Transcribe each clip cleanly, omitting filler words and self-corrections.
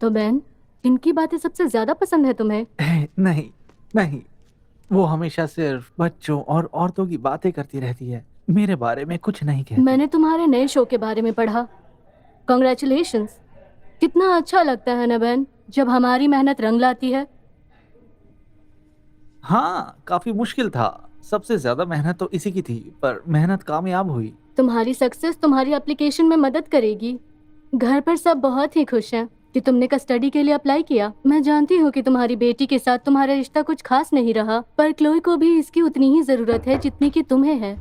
तो बहन, इनकी बातें सबसे ज्यादा पसंद है तुम्हें? नहीं, नहीं, वो हमेशा सिर्फ बच्चों और औरतों की बातें करती रहती है, मेरे बारे में कुछ नहीं कहती। मैंने तुम्हारे नए शो के बारे में पढ़ा। कॉन्ग्रेचुलेशंस। कितना अच्छा लगता है ना बहन, जब हमारी मेहनत रंग लाती है। हाँ, काफी मुश्किल था। सबसे ज्यादा मेहनत तो इसी की थी, पर मेहनत कामयाब हुई। तुम्हारी सक्सेस तुम्हारी एप्लीकेशन में मदद करेगी। घर पर सब बहुत ही खुश हैं कि तुमने कस्टडी के लिए अप्लाई किया। मैं जानती हूँ कि तुम्हारी बेटी के साथ तुम्हारा रिश्ता कुछ खास नहीं रहा, पर क्लोई को भी इसकी उतनी ही जरूरत है जितनी कि तुम्हें है।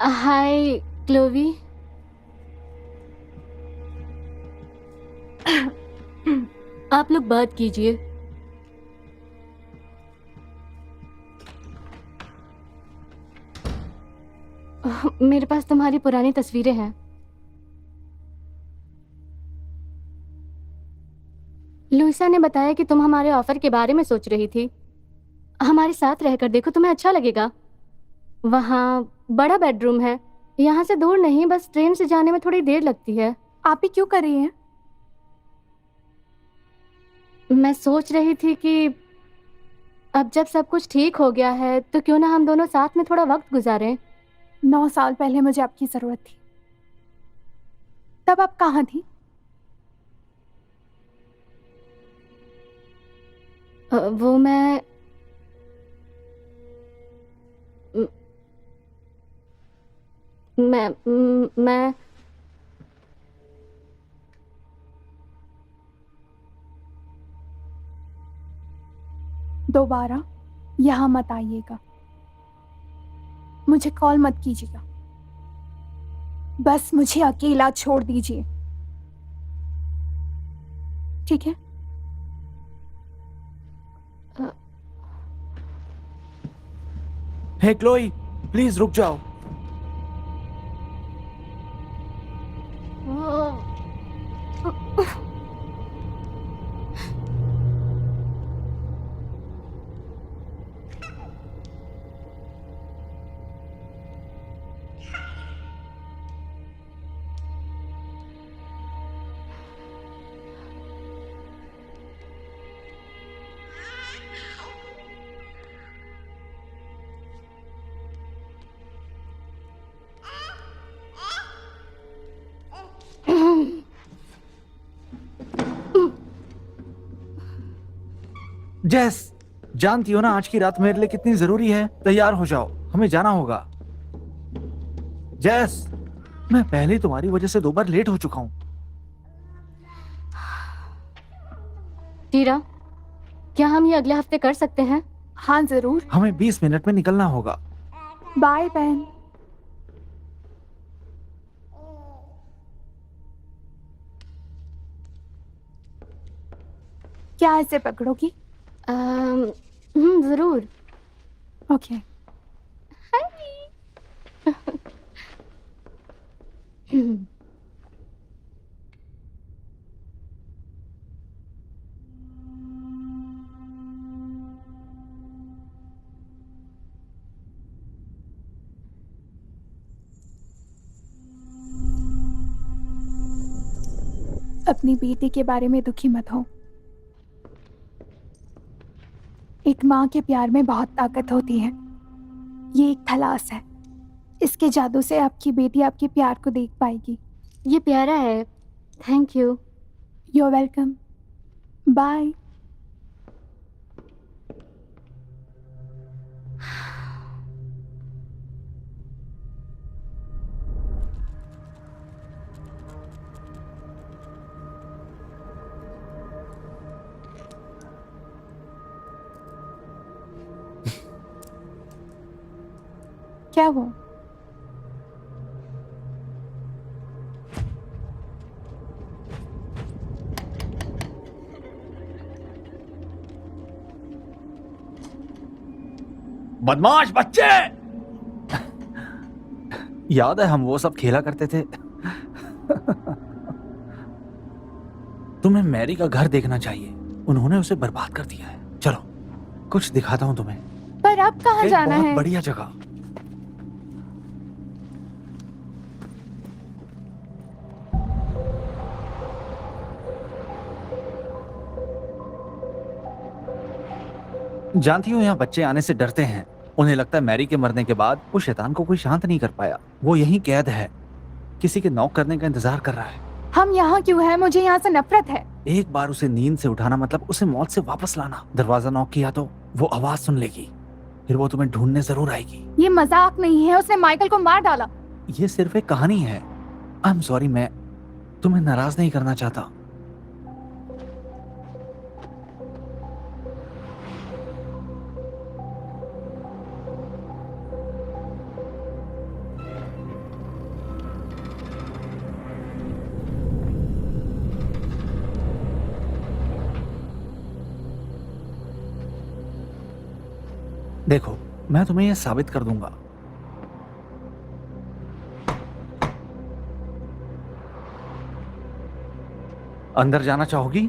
हाय क्लोवी। आप लोग बात कीजिए। मेरे पास तुम्हारी पुरानी तस्वीरें हैं। लुइसा ने बताया कि तुम हमारे ऑफर के बारे में सोच रही थी। हमारे साथ रहकर देखो, तुम्हें अच्छा लगेगा। वहाँ बड़ा बेडरूम है। यहाँ से दूर नहीं, बस ट्रेन से जाने में थोड़ी देर लगती है। आप ही क्यों कर रही हैं? मैं सोच रही थी कि अब जब सब कुछ ठीक हो गया है तो क्यों ना हम दोनों साथ में थोड़ा वक्त गुजारें। 9 साल पहले मुझे आपकी जरूरत थी, तब आप कहाँ थी? वो मैं दोबारा यहाँ मत आइएगा, मुझे कॉल मत कीजिएगा, बस मुझे अकेला छोड़ दीजिए, ठीक है? हे क्लोई, प्लीज रुक जाओ। जेस, जानती हो ना आज की रात मेरे लिए कितनी जरूरी है। तैयार हो जाओ, हमें जाना होगा। जेस, मैं पहले ही तुम्हारी वजह से 2 बार लेट हो चुका हूँ। टीरा, क्या हम ये अगले हफ्ते कर सकते हैं? हाँ जरूर। हमें 20 मिनट में निकलना होगा। बाय बहन। क्या ऐसे पकड़ोगी? जरूर। ओके। अपनी बेटी के बारे में दुखी मत हो। एक माँ के प्यार में बहुत ताकत होती है। ये एक थलास है, इसके जादू से आपकी बेटी आपके प्यार को देख पाएगी। ये प्यारा है। Thank you. You are welcome. Bye. क्या वो? बदमाश बच्चे! याद है हम वो सब खेला करते थे? तुम्हें मैरी का घर देखना चाहिए। उन्होंने उसे बर्बाद कर दिया है। चलो कुछ दिखाता हूँ तुम्हें। पर अब कहाँ एक जाना बहुत है? बढ़िया जगह। जानती हो, यहाँ बच्चे आने से डरते हैं। उन्हें लगता है मैरी के मरने के बाद उस शैतान को कोई शांत नहीं कर पाया। वो यहीं कैद है, किसी के नॉक करने का इंतजार कर रहा है। हम यहाँ क्यों हैं? मुझे यहाँ से नफरत है। एक बार उसे नींद से उठाना मतलब उसे मौत से वापस लाना। दरवाजा नॉक किया तो वो आवाज सुन लेगी, फिर वो तुम्हें ढूंढने जरूर आएगी। ये मजाक नहीं है, उसने माइकल को मार डाला। ये सिर्फ एक कहानी है। आई एम सॉरी, मैं तुम्हें नाराज नहीं करना चाहता। देखो, मैं तुम्हें यह साबित कर दूंगा। अंदर जाना चाहोगी?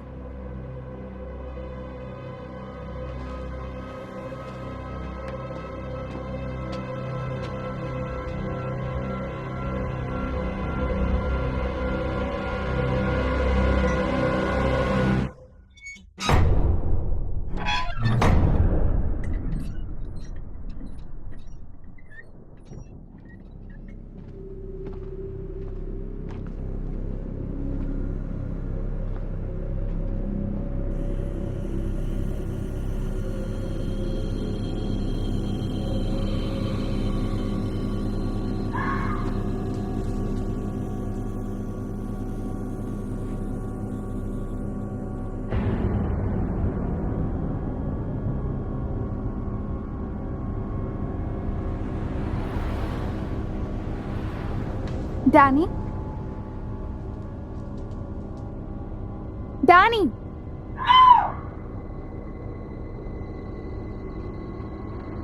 डैनी, डैनी,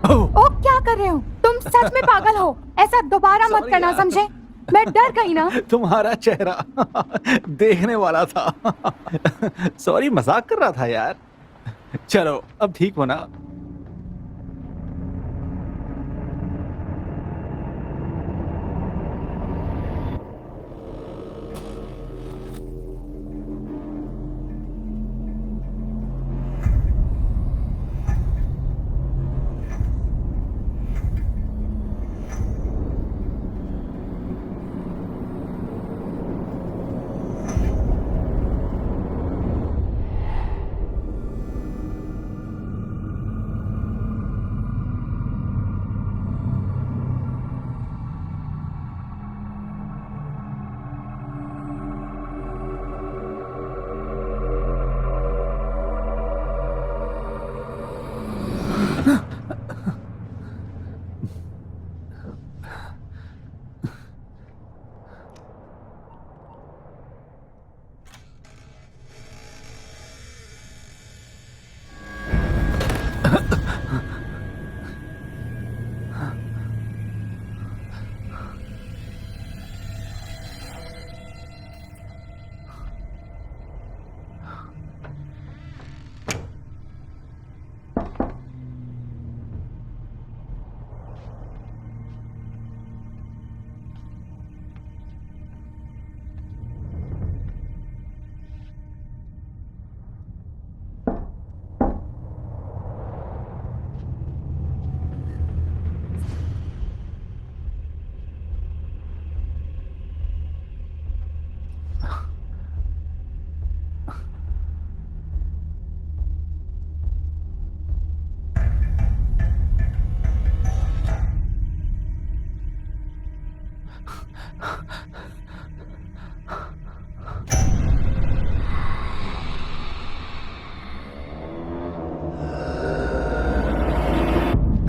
ओ क्या कर रहे हो तुम? सच में पागल हो। ऐसा दोबारा मत Sorry करना, यार। समझे? मैं डर गई ना। तुम्हारा चेहरा देखने वाला था। सॉरी, मजाक कर रहा था यार। चलो अब ठीक हो ना?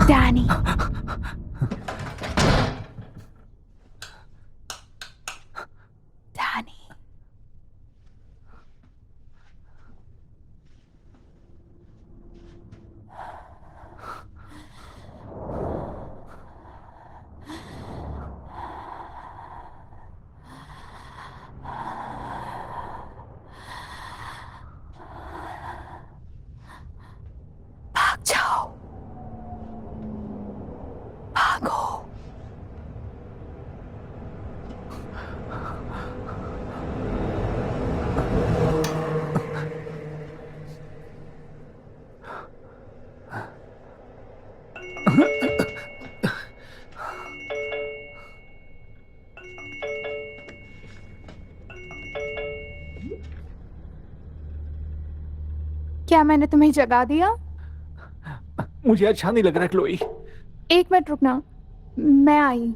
डैनी, डैनी, क्या मैंने तुम्हें जगा दिया? मुझे अच्छा नहीं लग रहा क्लोई। 1 मिनट रुकना, मैं आई।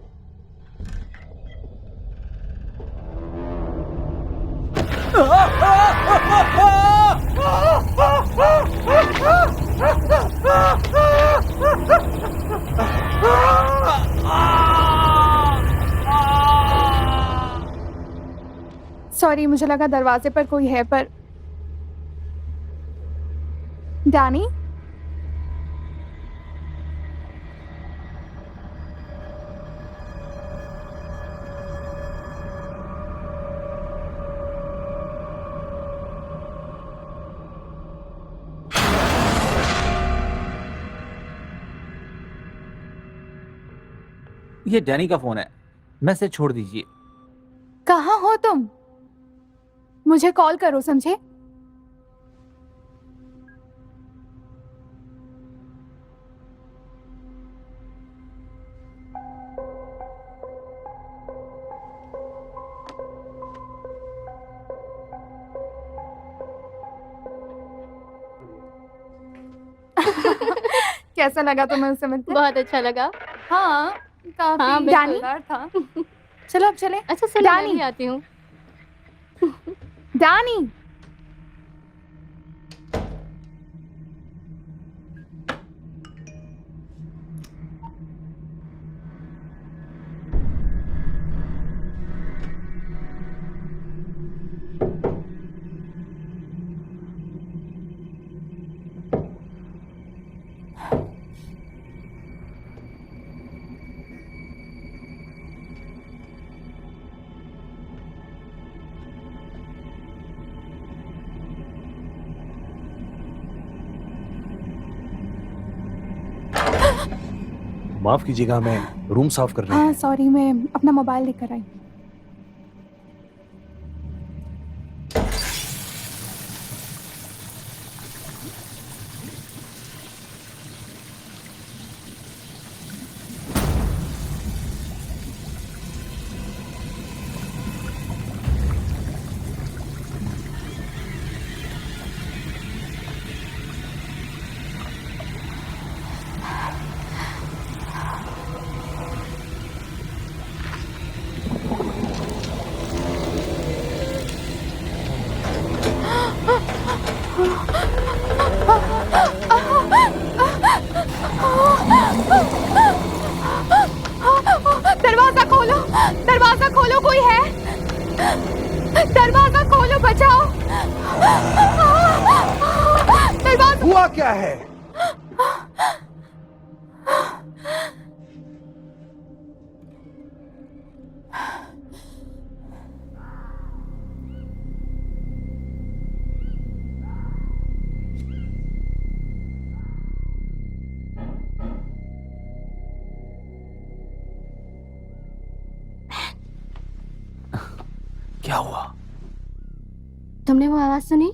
सॉरी, मुझे लगा दरवाजे पर कोई है, पर डैनी? ये डैनी का फोन है, मैसेज छोड़ दीजिए। कहाँ हो तुम? मुझे कॉल करो, समझे? कैसा लगा तुम्हें उससे मिलकर? बहुत अच्छा लगा। हाँ, काफी हाँ, बिल्कुल। जानदार था। चलो अब चले। अच्छा चलो, मैं डैनी। भी आती हूँ। डैनी! माफ कीजिएगा, हमें रूम साफ कर रहे हाँ हैं। सॉरी, मैं अपना मोबाइल लेकर आई। दरवाजा खोलो, दरवाजा खोलो, कोई है? दरवाजा खोलो, बचाओ! दरवाजा। हुआ क्या है? क्या हुआ? तुमने वो आवाज सुनी?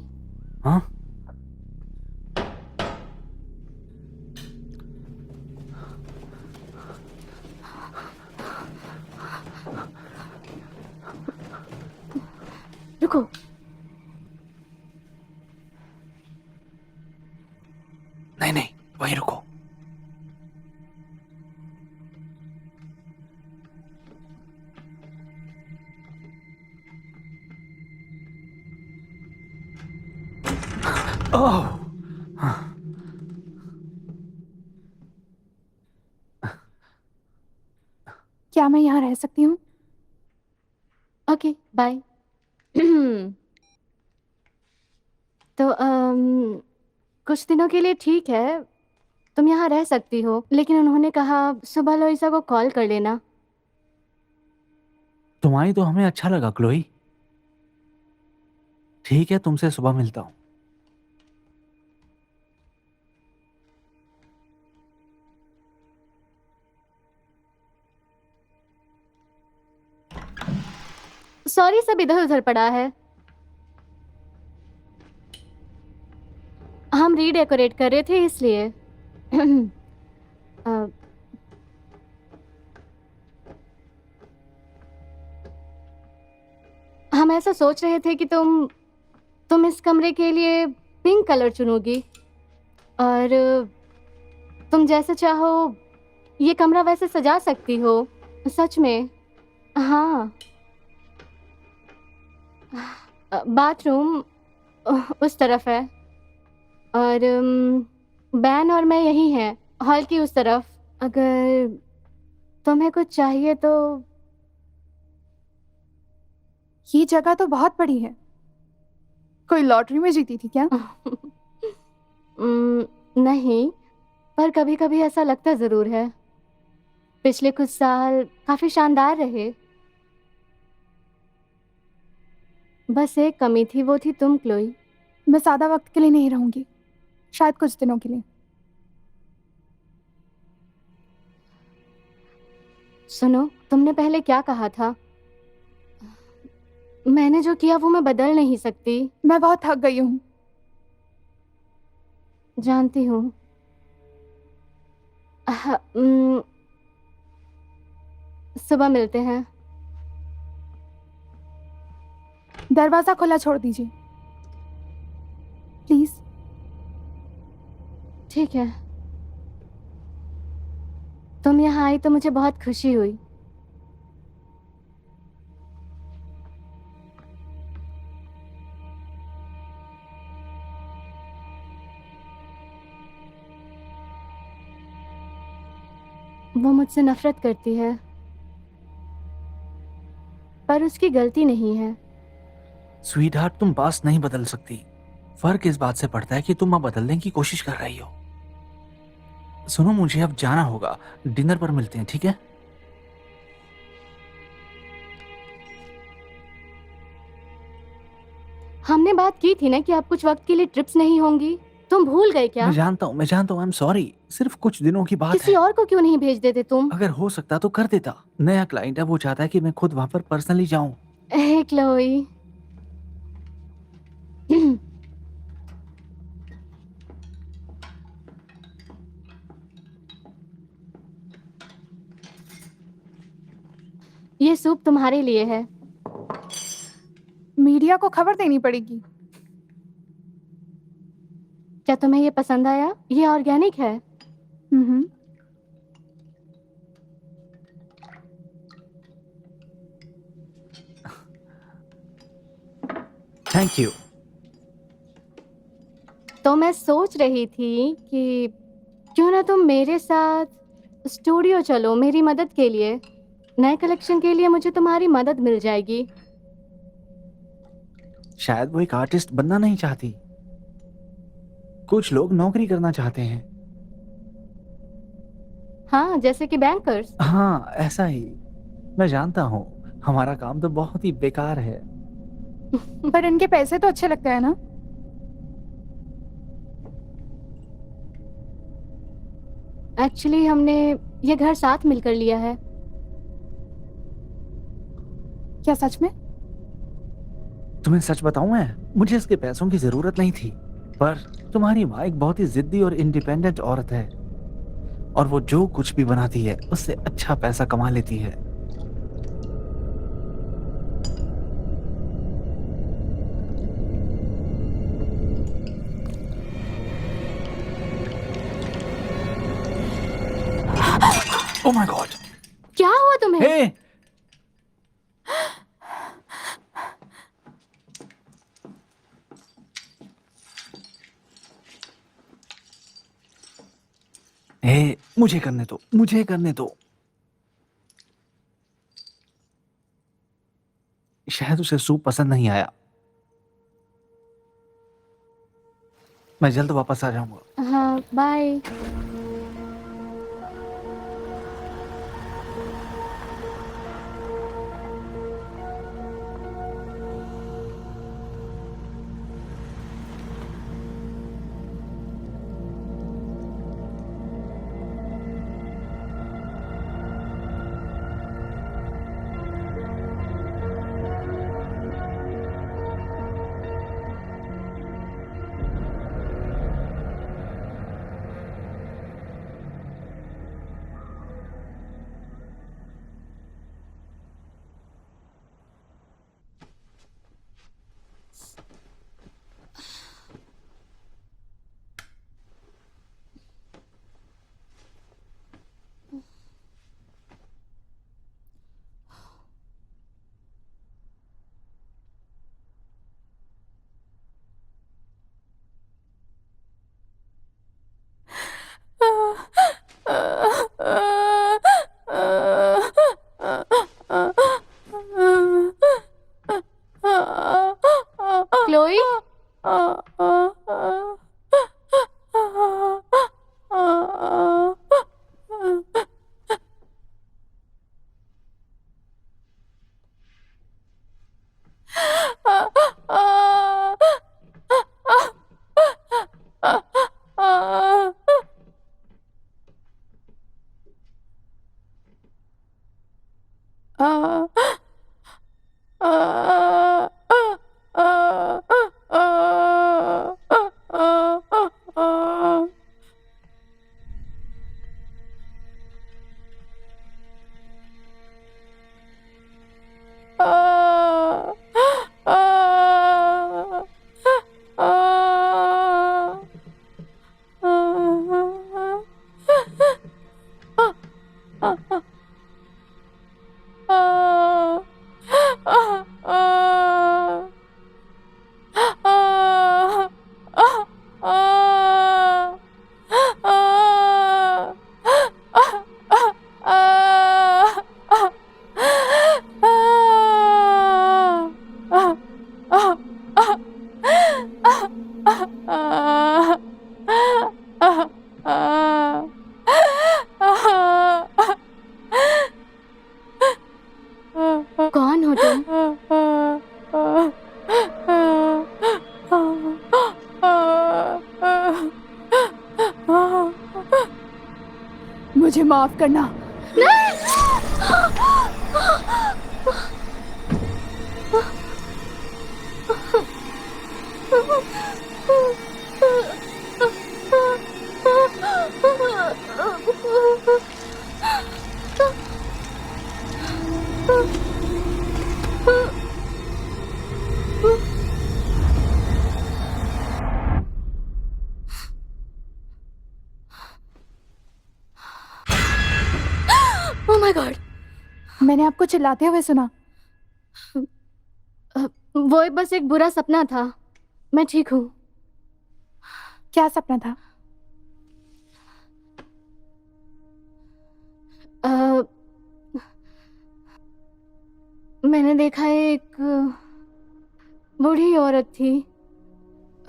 हाँ? रुको। नहीं नहीं, वहीं रुको। ओह, क्या मैं यहाँ रह सकती हूँ? Okay, bye. तो कुछ दिनों के लिए ठीक है, तुम यहाँ रह सकती हो, लेकिन उन्होंने कहा सुबह लोइसा को कॉल कर लेना। तुम्हारी तो हमें अच्छा लगा क्लोई। ठीक है, तुमसे सुबह मिलता हूँ। सॉरी, सब इधर उधर पड़ा है। हम रीडेकोरेट कर रहे थे इसलिए। अ, हम ऐसा सोच रहे थे कि तुम इस कमरे के लिए पिंक कलर चुनूंगी और तुम जैसे चाहो ये कमरा वैसे सजा सकती हो। सच में। हाँ। बाथरूम उस तरफ है और बैन और मैं यही हैं, हॉल की उस तरफ। अगर तुम्हें कुछ चाहिए तो। ये जगह तो बहुत बड़ी है। कोई लॉटरी में जीती थी क्या? नहीं, पर कभी कभी ऐसा लगता जरूर है। पिछले कुछ साल काफी शानदार रहे। बस एक कमी थी, वो थी तुम क्लोई। मैं ज्यादा वक्त के लिए नहीं रहूंगी, शायद कुछ दिनों के लिए। सुनो, तुमने पहले क्या कहा था? मैंने जो किया वो मैं बदल नहीं सकती। मैं बहुत थक गई हूँ। जानती हूँ। सुबह मिलते हैं। दरवाजा खुला छोड़ दीजिए प्लीज। ठीक है। तुम यहाँ आई तो मुझे बहुत खुशी हुई। वो मुझसे नफरत करती है, पर उसकी गलती नहीं है। स्वीटहार्ट, तुम पास्ट नहीं बदल सकती। फर्क इस बात से पड़ता है कि तुम अब बदलने की कोशिश कर रही हो। सुनो, मुझे अब जाना होगा। डिनर पर मिलते हैं, ठीक है? हमने बात की थी ना कि अब कुछ वक्त के लिए ट्रिप्स नहीं होंगी। तुम भूल गए क्या? मैं जानता हूँ, आई एम सॉरी। सिर्फ कुछ दिनों की बात किसी है। और को क्यों नहीं भेज देते तुम? अगर हो सकता तो कर देता। नया क्लाइंट है, वो चाहता है कि मैं खुद वहां पर पर्सनली जाऊं। हे क्लोई। ये सूप तुम्हारे लिए है। मीडिया को खबर देनी पड़ेगी। क्या तुम्हें ये पसंद आया? ये ऑर्गेनिक है। हम्म। Thank you. तो मैं सोच रही थी कि क्यों ना तुम मेरे साथ स्टूडियो चलो मेरी मदद के लिए। नए कलेक्शन के लिए मुझे तुम्हारी मदद मिल जाएगी। शायद वो एक आर्टिस्ट बनना नहीं चाहती। कुछ लोग नौकरी करना चाहते हैं। हाँ, जैसे कि बैंकर्स। हाँ, ऐसा ही। मैं जानता हूँ, हमारा काम तो बहुत ही बेकार है। पर इनके पैसे तो अच्छे लगते हैं ना? एक्चुअली हमने ये घर साथ मिलकर लिया है। क्या सच में? तुम्हें सच बताऊं, मैं मुझे इसके पैसों की जरूरत नहीं थी, पर तुम्हारी माँ एक बहुत ही जिद्दी और इंडिपेंडेंट औरत है, और वो जो कुछ भी बनाती है उससे अच्छा पैसा कमा लेती है। Oh my God! क्या हुआ तुम्हें? हे! हे, मुझे करने दो, मुझे करने दो। शायद उसे सूप पसंद नहीं आया। मैं जल्द वापस आ जाऊंगा। हाँ, बाय। मुझे माफ करना। Oh my God. मैंने आपको चिल्लाते हुए सुना। वो बस एक बुरा सपना था। मैं ठीक हूँ। क्या सपना था? मैंने देखा एक बूढ़ी औरत थी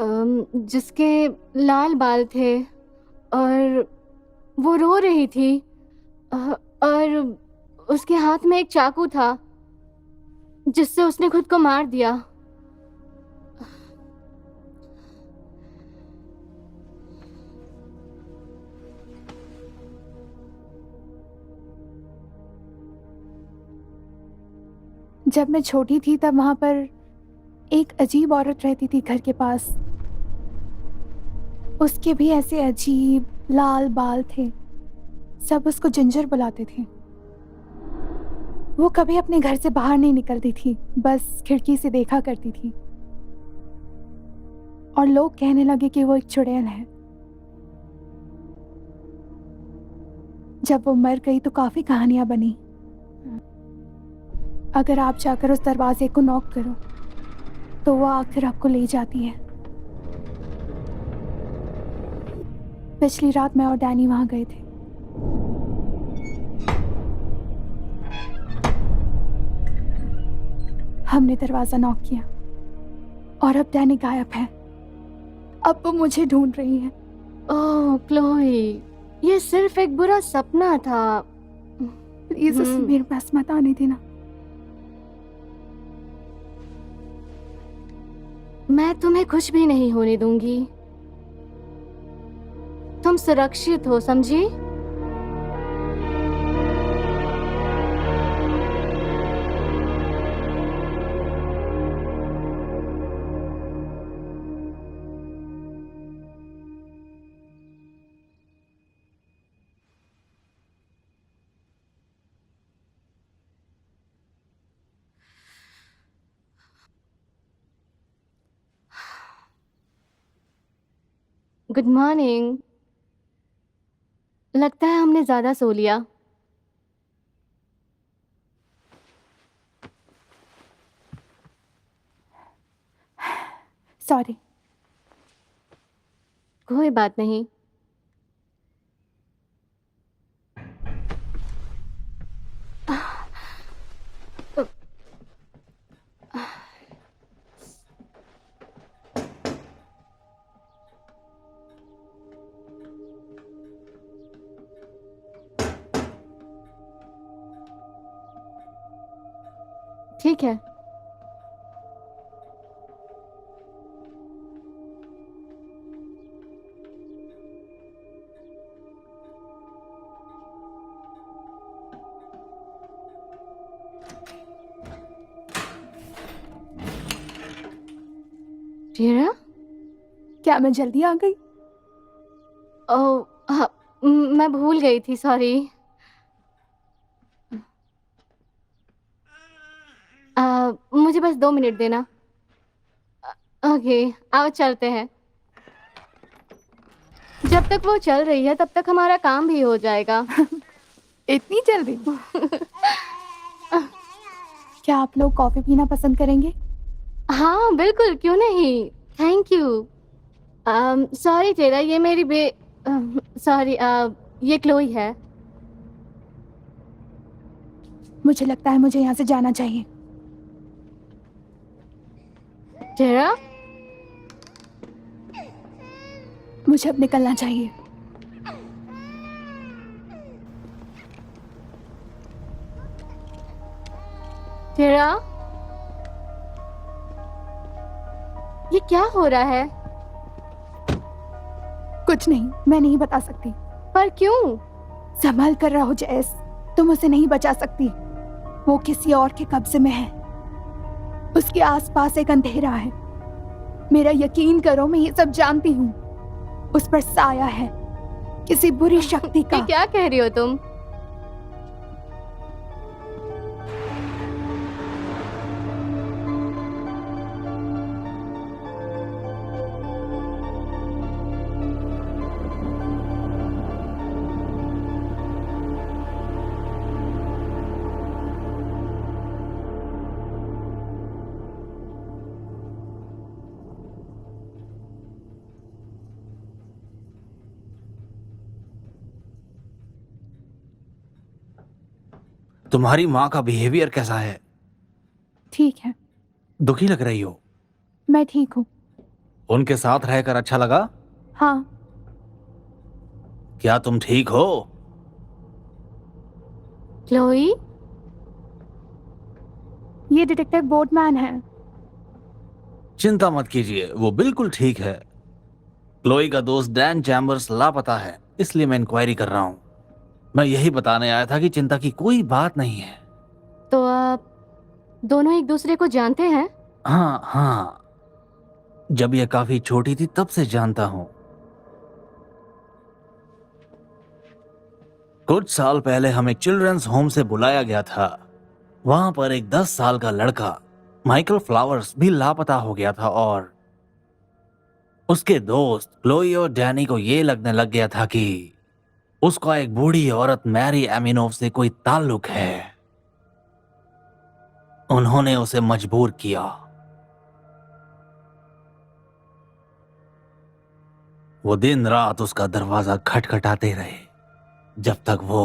जिसके लाल बाल थे और वो रो रही थी और उसके हाथ में एक चाकू था जिससे उसने खुद को मार दिया। जब मैं छोटी थी तब वहां पर एक अजीब औरत रहती थी घर के पास। उसके भी ऐसे अजीब लाल बाल थे। सब उसको जिंजर बुलाते थे। वो कभी अपने घर से बाहर नहीं निकलती थी, बस खिड़की से देखा करती थी। और लोग कहने लगे कि वो एक चुड़ैल है। जब वो मर गई तो काफी कहानियां बनी। अगर आप जाकर उस दरवाजे को नॉक करो तो वो आकर आपको ले जाती है। पिछली रात मैं और डैनी वहां गए थे। हमने दरवाजा नॉक किया और अब डैनी गायब है। अब वो मुझे ढूंढ रही है। ओह क्लोई, ये सिर्फ एक बुरा सपना था। प्लीज उसे मेरे पास मत आने देना। मैं तुम्हें कुछ भी नहीं होने दूंगी। तुम सुरक्षित हो, समझी? Good morning. लगता है हमने ज्यादा सो लिया। सॉरी। कोई बात नहीं। ठीक है। टीरा? क्या मैं जल्दी आ गई? ओह हाँ, मैं भूल गई थी, सॉरी। मुझे बस 2 मिनट देना। ओके, आओ चलते हैं। जब तक वो चल रही है तब तक हमारा काम भी हो जाएगा। इतनी जल्दी? क्या आप लोग कॉफी पीना पसंद करेंगे? हाँ बिल्कुल, क्यों नहीं। Thank you. सॉरी टेरा, ये मेरी सॉरी, ये क्लोई है। मुझे लगता है मुझे यहाँ से जाना चाहिए। टेरा? मुझे अब निकलना चाहिए। टेरा? ये क्या हो रहा है? कुछ नहीं, मैं नहीं बता सकती। पर क्यों? संभाल कर रहो जैस, तुम उसे नहीं बचा सकती। वो किसी और के कब्जे में है, उसके आसपास एक अंधेरा है। मेरा यकीन करो, मैं ये सब जानती हूँ। उस पर साया है किसी बुरी शक्ति ये का। क्या कह रही हो तुम? तुम्हारी माँ का बिहेवियर कैसा है? ठीक है, दुखी लग रही हो। मैं ठीक हूँ। उनके साथ रहकर अच्छा लगा? हाँ, क्या तुम ठीक हो? क्लोई, ये डिटेक्टिव बोर्डमैन है। चिंता मत कीजिए, वो बिल्कुल ठीक है। क्लोई का दोस्त डैन चैम्बर्स लापता है, इसलिए मैं इंक्वायरी कर रहा हूं। मैं यही बताने आया था कि चिंता की कोई बात नहीं है। तो आप दोनों एक दूसरे को जानते हैं? हाँ हाँ, जब यह काफी छोटी थी तब से जानता हूं। कुछ साल पहले हमें चिल्ड्रंस होम से बुलाया गया था। वहां पर एक 10 साल का लड़का माइकल फ्लावर्स भी लापता हो गया था और उसके दोस्त क्लोई और डैनी को यह लगने लग गया था कि उसका एक बूढ़ी औरत मैरी एमिनोव से कोई ताल्लुक है। उन्होंने उसे मजबूर किया। वो दिन रात उसका दरवाजा खटखटाते रहे जब तक वो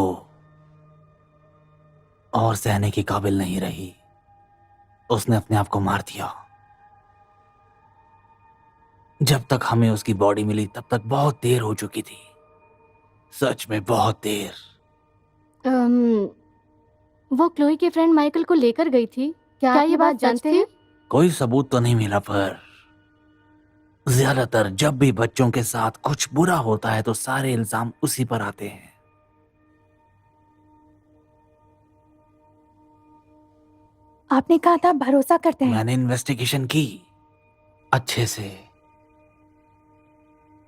और सहने के काबिल नहीं रही। उसने अपने आप को मार दिया। जब तक हमें उसकी बॉडी मिली तब तक बहुत देर हो चुकी थी, सच में बहुत देर। वो क्लोई के फ्रेंड माइकल को लेकर गई थी। क्या ये बात जानते हैं? कोई सबूत तो नहीं मिला, पर ज्यादातर जब भी बच्चों के साथ कुछ बुरा होता है तो सारे इल्जाम उसी पर आते हैं। आपने कहा था भरोसा करते हैं। मैंने इन्वेस्टिगेशन की अच्छे से।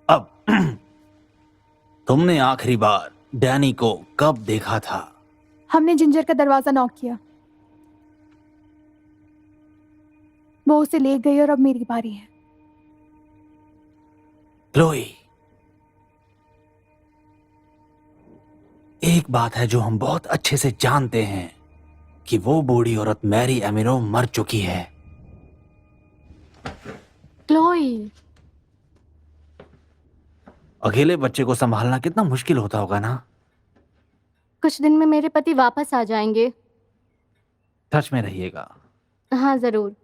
अब तुमने आखिरी बार डैनी को कब देखा था? हमने जिंजर का दरवाजा नॉक किया, वो उसे ले गई और अब मेरी बारी है। क्लोई, एक बात है जो हम बहुत अच्छे से जानते हैं कि वो बूढ़ी औरत मैरी एमिनो मर चुकी है। क्लोई, अकेले बच्चे को संभालना कितना मुश्किल होता होगा ना? कुछ दिन में मेरे पति वापस आ जाएंगे। टच में रहिएगा। हाँ, जरूर।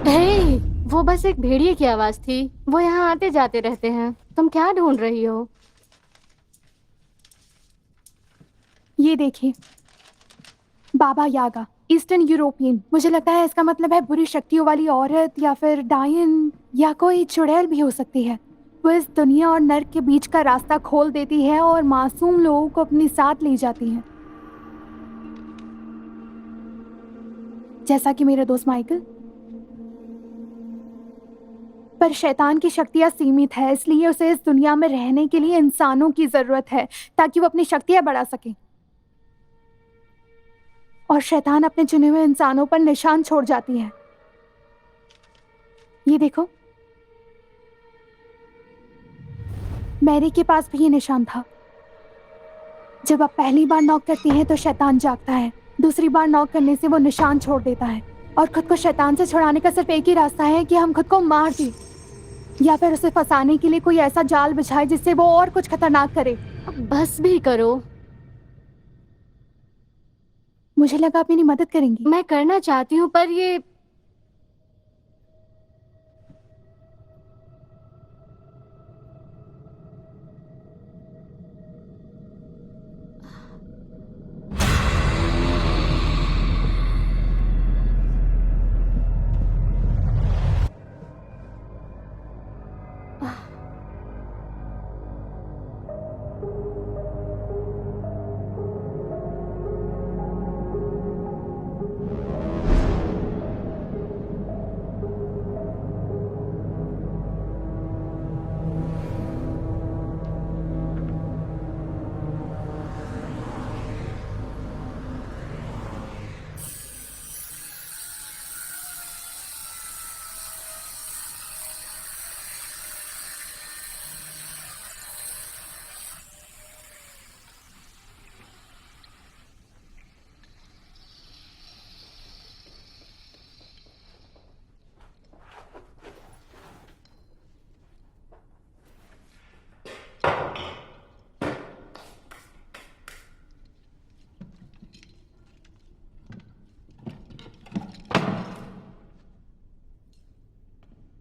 हे, वो बस एक भेड़िए की आवाज थी। वो यहाँ आते जाते रहते हैं। तुम क्या ढूंढ रही हो? ये देखिए, बाबा यागा, ईस्टर्न यूरोपियन। मुझे लगता है इसका मतलब है बुरी शक्तियों वाली औरत या फिर डायन या कोई चुड़ैल भी हो सकती है। वो इस दुनिया और नर्क के बीच का रास्ता खोल देती है और मासूम लोगों को अपने साथ ले जाती है, जैसा कि मेरा दोस्त माइकल। पर शैतान की शक्तियां सीमित है, इसलिए उसे इस दुनिया में रहने के लिए इंसानों की जरूरत है ताकि वो अपनी शक्तियां बढ़ा सके। और शैतान अपने चुने हुए इंसानों पर निशान छोड़ जाती है। ये देखो, मैरी के पास भी ये निशान था। जब आप पहली बार नॉक करती हैं तो शैतान जागता है, दूसरी बार नॉक करने से वो निशान छोड़ देता है। और खुद को शैतान से छुड़ाने का सिर्फ एक ही रास्ता है कि हम खुद को मार दें, या फिर उसे फंसाने के लिए कोई ऐसा जाल बिछाए जिससे वो और कुछ खतरनाक करे। अब बस भी करो। मुझे लगा आप मेरी मदद करेंगी। मैं करना चाहती हूँ पर ये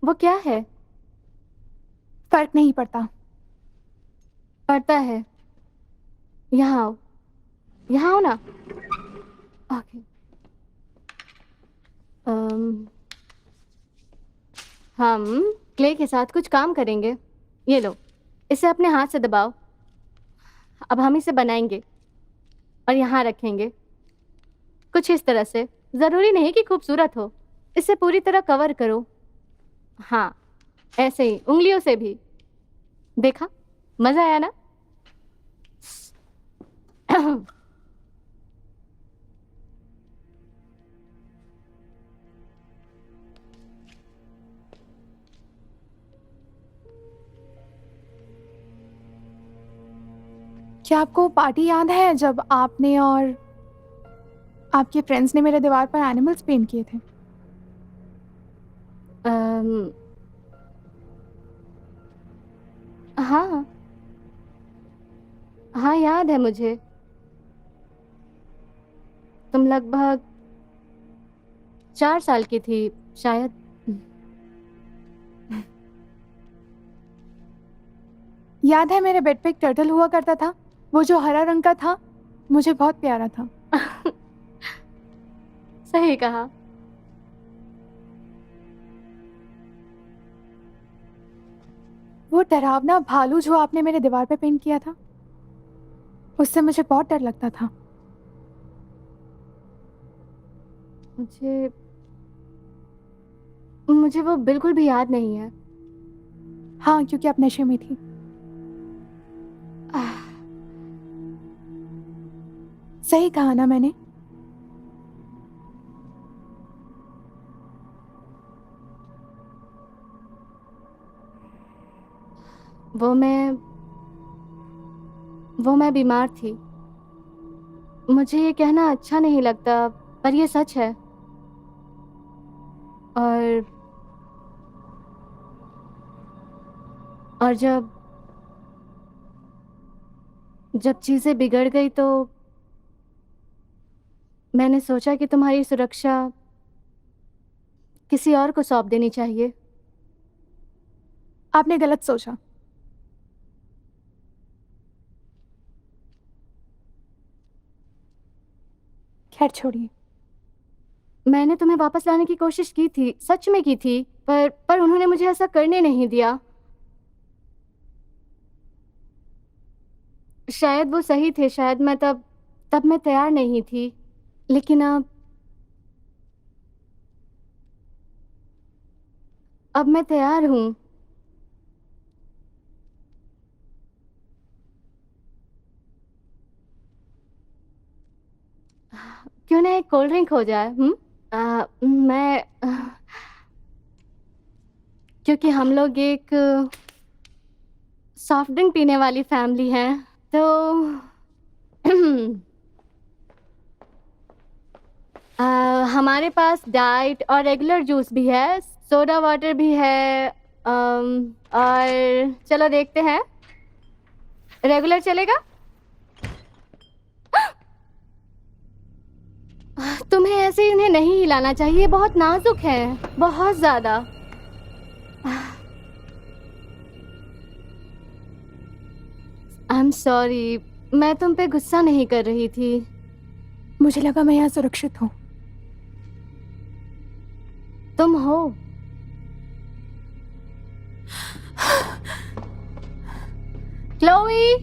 वो क्या है? फर्क नहीं पड़ता। पड़ता है। यहाँ आओ, यहाँ आओ ना। ओके। हम क्ले के साथ कुछ काम करेंगे। ये लो, इसे अपने हाथ से दबाओ। अब हम इसे बनाएंगे और यहाँ रखेंगे, कुछ इस तरह से। ज़रूरी नहीं कि खूबसूरत हो, इसे पूरी तरह कवर करो। हाँ, ऐसे ही उंगलियों से भी। देखा, मज़ा आया ना? क्या आपको पार्टी याद है जब आपने और आपके फ्रेंड्स ने मेरे दीवार पर एनिमल्स पेंट किए थे? अम, हाँ हाँ, याद है मुझे। तुम लगभग 4 साल की थी शायद। याद है मेरे बेड पे एक टर्टल हुआ करता था, वो जो हरा रंग का था, मुझे बहुत प्यारा था। सही कहा। वो डरावना भालू जो आपने मेरे दीवार पे पेंट किया था, उससे मुझे बहुत डर लगता था। मुझे मुझे वो बिल्कुल भी याद नहीं है। हाँ, क्योंकि आप नशे में थी। आह, सही कहा ना मैंने? वो मैं वो मैं बीमार थी। मुझे ये कहना अच्छा नहीं लगता, पर ये सच है। और और जब जब चीजें बिगड़ गई तो मैंने सोचा कि तुम्हारी सुरक्षा किसी और को सौंप देनी चाहिए। आपने गलत सोचा। खैर छोड़िए। मैंने तुम्हें वापस लाने की कोशिश की थी, सच में की थी, पर उन्होंने मुझे ऐसा करने नहीं दिया। शायद वो सही थे, शायद मैं तब तब मैं तैयार नहीं थी। लेकिन अब मैं तैयार हूँ। क्यों ना एक एक कोल्ड ड्रिंक हो जाए। मैं क्योंकि हम लोग एक सॉफ्ट ड्रिंक पीने वाली फैमिली हैं, तो हमारे पास डाइट और रेगुलर जूस भी है, सोडा वाटर भी है। और चलो देखते हैं, रेगुलर चलेगा? तुम्हें ऐसे इन्हें नहीं हिलाना चाहिए, बहुत नाजुक है, बहुत ज्यादा। आई एम सॉरी, मैं तुम पे गुस्सा नहीं कर रही थी। मुझे लगा मैं यहाँ सुरक्षित हूँ। तुम हो। क्लोई,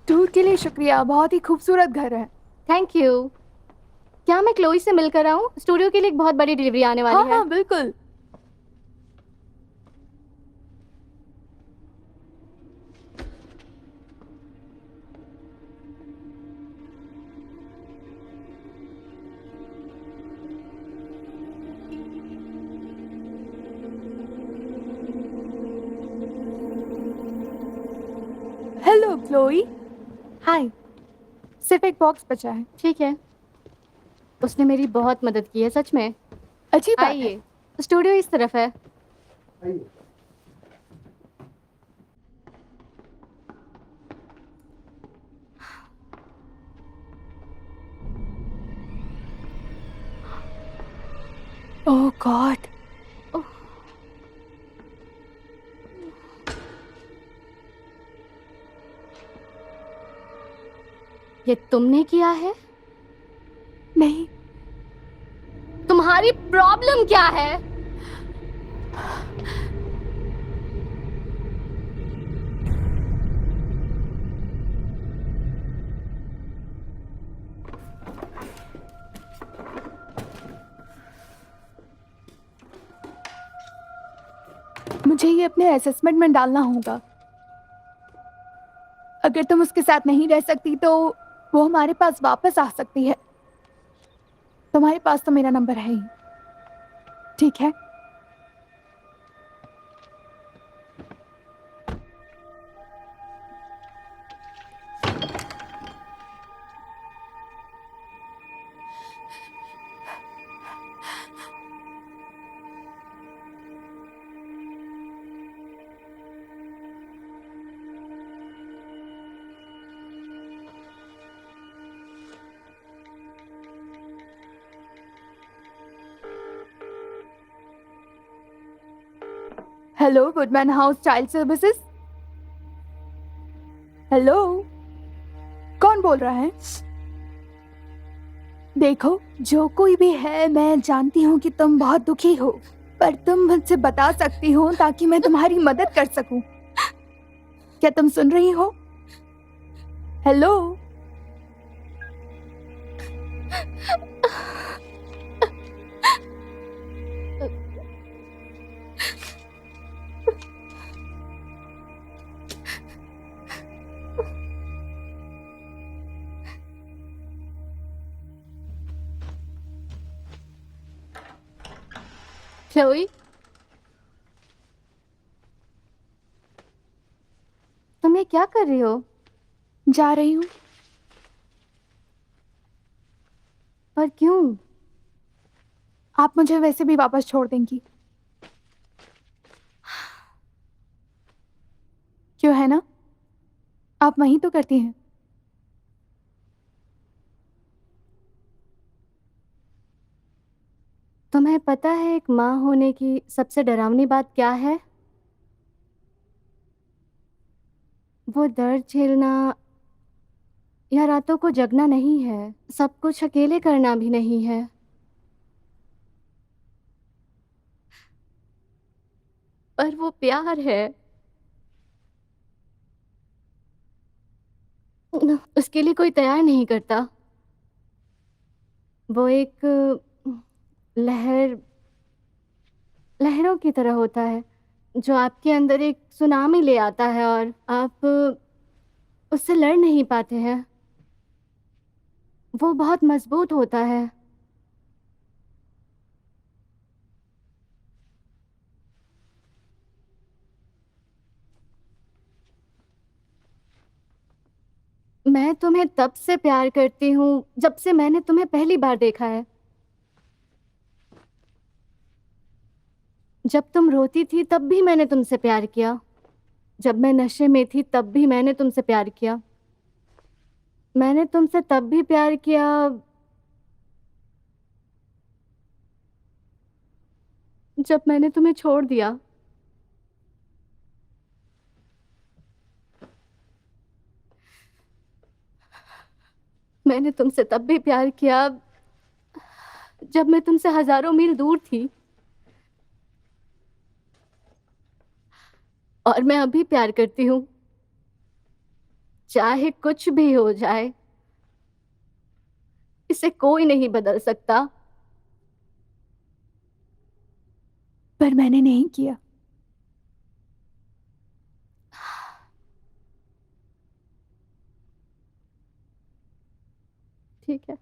टूर के लिए शुक्रिया, बहुत ही खूबसूरत घर है। Thank you. क्या मैं क्लोई से मिलकर आऊं? स्टूडियो के लिए एक बहुत बड़ी डिलीवरी आने वाली हाँ है। हाँ बिल्कुल। Hello Chloe. हाय। सिर्फ एक बॉक्स बचा है। ठीक है, उसने मेरी बहुत मदद की है, सच में। अच्छी बात है। आइए, स्टूडियो इस तरफ है। ओह गॉड। ये तुमने किया है? नहीं। तुम्हारी प्रॉब्लम क्या है? मुझे ये अपने असेसमेंट में डालना होगा। अगर तुम उसके साथ नहीं रह सकती तो वो हमारे पास वापस आ सकती है। तुम्हारे पास तो मेरा नंबर है ही, ठीक है? Hello, Goodman house child services. Hello, कौन बोल रहा है? देखो, जो कोई भी है, मैं जानती हूँ कि तुम बहुत दुखी हो, पर तुम मुझसे बता सकती हो ताकि मैं तुम्हारी मदद कर सकूं। क्या तुम सुन रही हो? हेलो। क्लोई, तुम ये क्या कर रही हो? जा रही हूँ। पर क्यों? आप मुझे वैसे भी वापस छोड़ देंगी, क्यों? है ना? आप वहीं तो करती हैं। तुम्हें पता है एक माँ होने की सबसे डरावनी बात क्या है? वो दर्द झेलना या रातों को जगना नहीं है, सब कुछ अकेले करना भी नहीं है। पर वो प्यार है, उसके लिए कोई तैयार नहीं करता। वो एक लहरों की तरह होता है, जो आपके अंदर एक सुनामी ले आता है और आप उससे लड़ नहीं पाते हैं। वो बहुत मजबूत होता है। मैं तुम्हें तब से प्यार करती हूँ जब से मैंने तुम्हें पहली बार देखा है। जब तुम रोती थी तब भी मैंने तुमसे प्यार किया। जब मैं नशे में थी तब भी मैंने तुमसे प्यार किया। मैंने तुमसे तब भी प्यार किया जब मैंने तुम्हें छोड़ दिया। मैंने तुमसे तब भी प्यार किया जब मैं तुमसे हजारों मील दूर थी। और मैं अभी प्यार करती हूँ, चाहे कुछ भी हो जाए। इसे कोई नहीं बदल सकता। पर मैंने नहीं किया। ठीक है।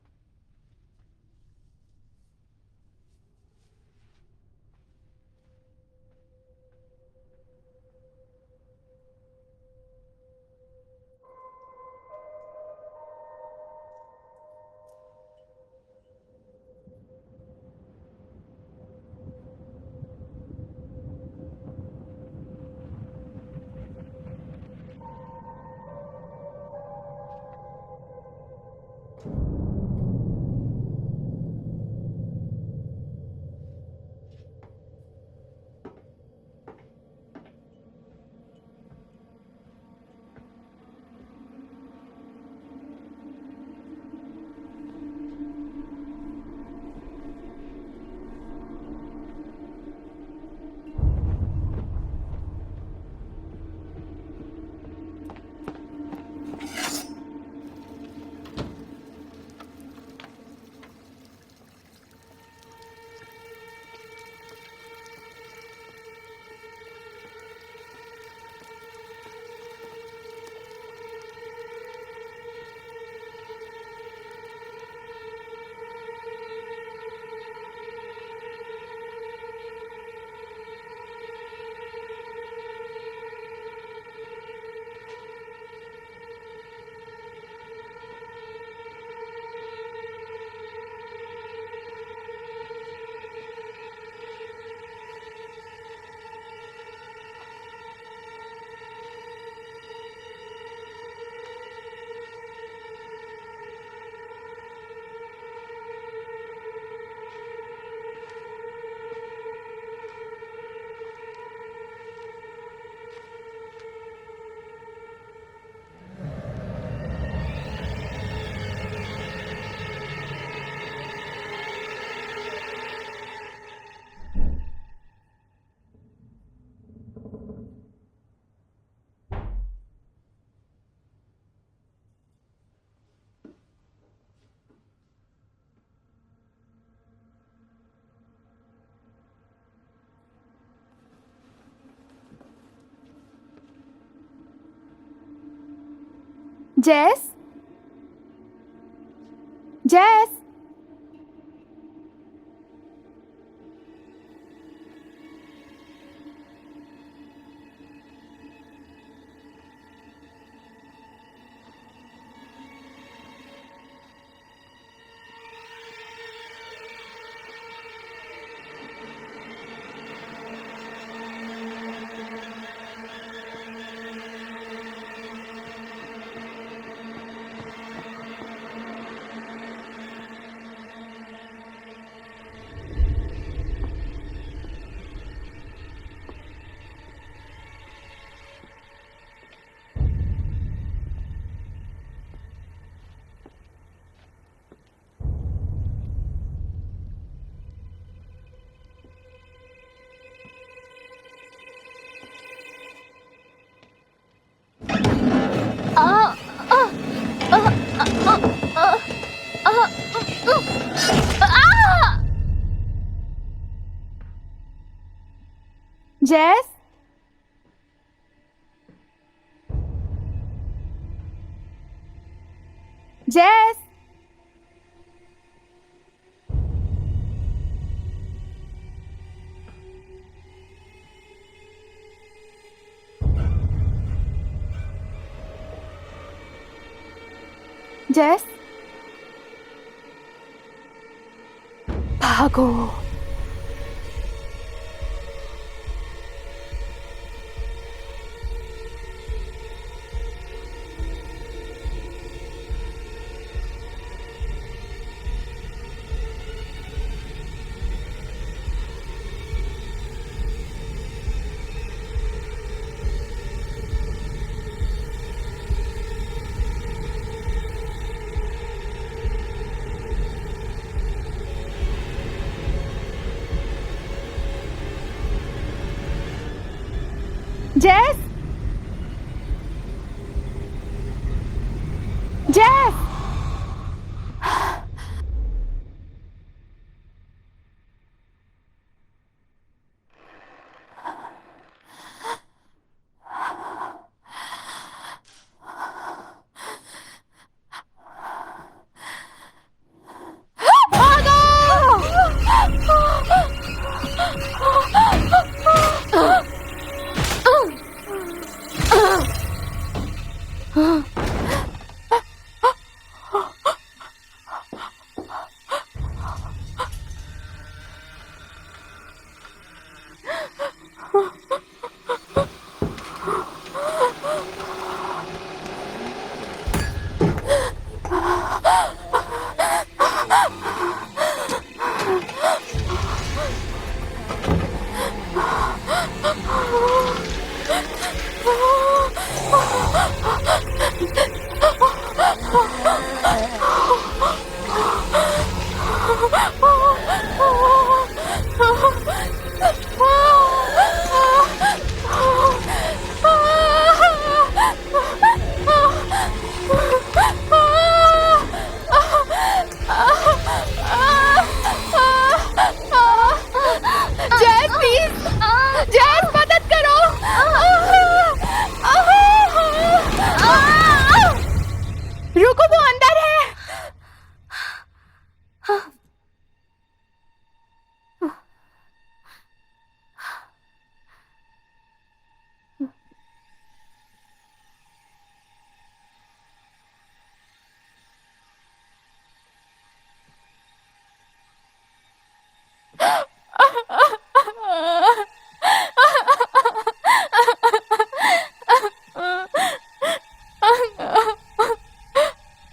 जेस, जेस। जेस, जेस, जेस, भागो। जेस, जेस, जेस प्लीज, जेस मदद करो। रुको, वो अंदर है।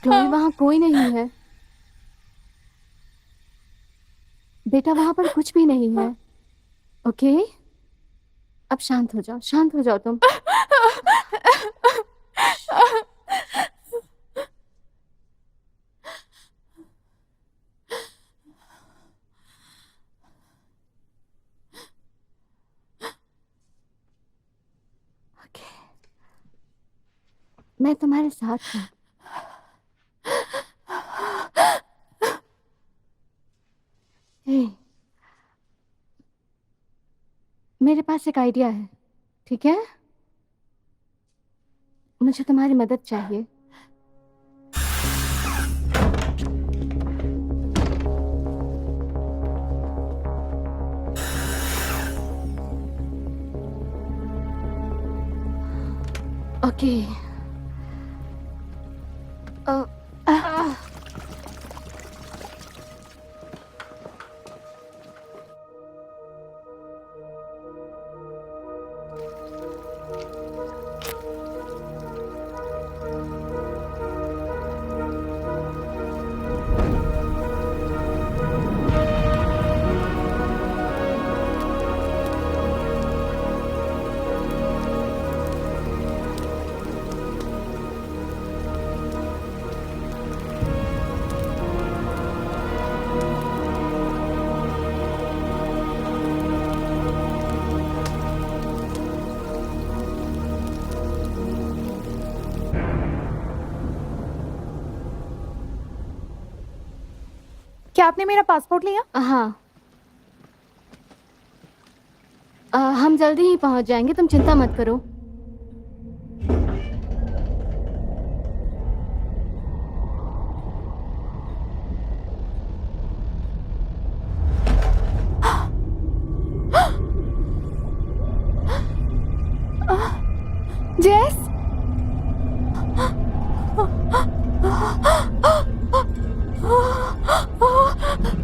क्लोई, वहाँ कोई नहीं है बेटा, वहाँ पर कुछ भी नहीं है। ओके, अब शांत हो जाओ, शांत हो जाओ तुम। ओके, मैं तुम्हारे साथ हूँ। हे, मेरे पास एक आइडिया है, ठीक है? मुझे तुम्हारी मदद चाहिए। ओके, क्या आपने मेरा पासपोर्ट लिया? हाँ, हम जल्दी ही पहुंच जाएंगे, तुम चिंता मत करो।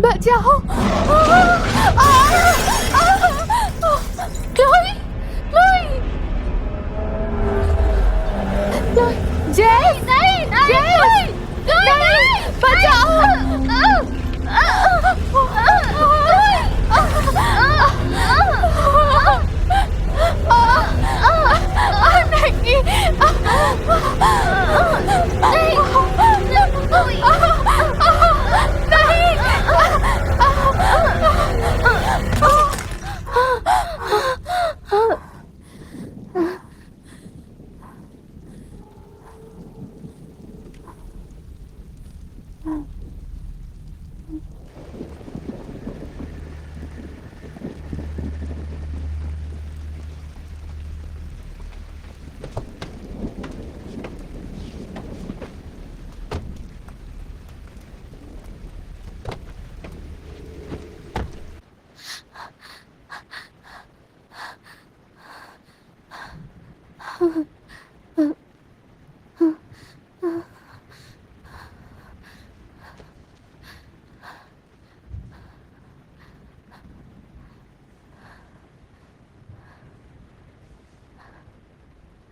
बचाओ। क्लोई, क्लोई, जेस, नहीं, नहीं, नहीं, बचाओ।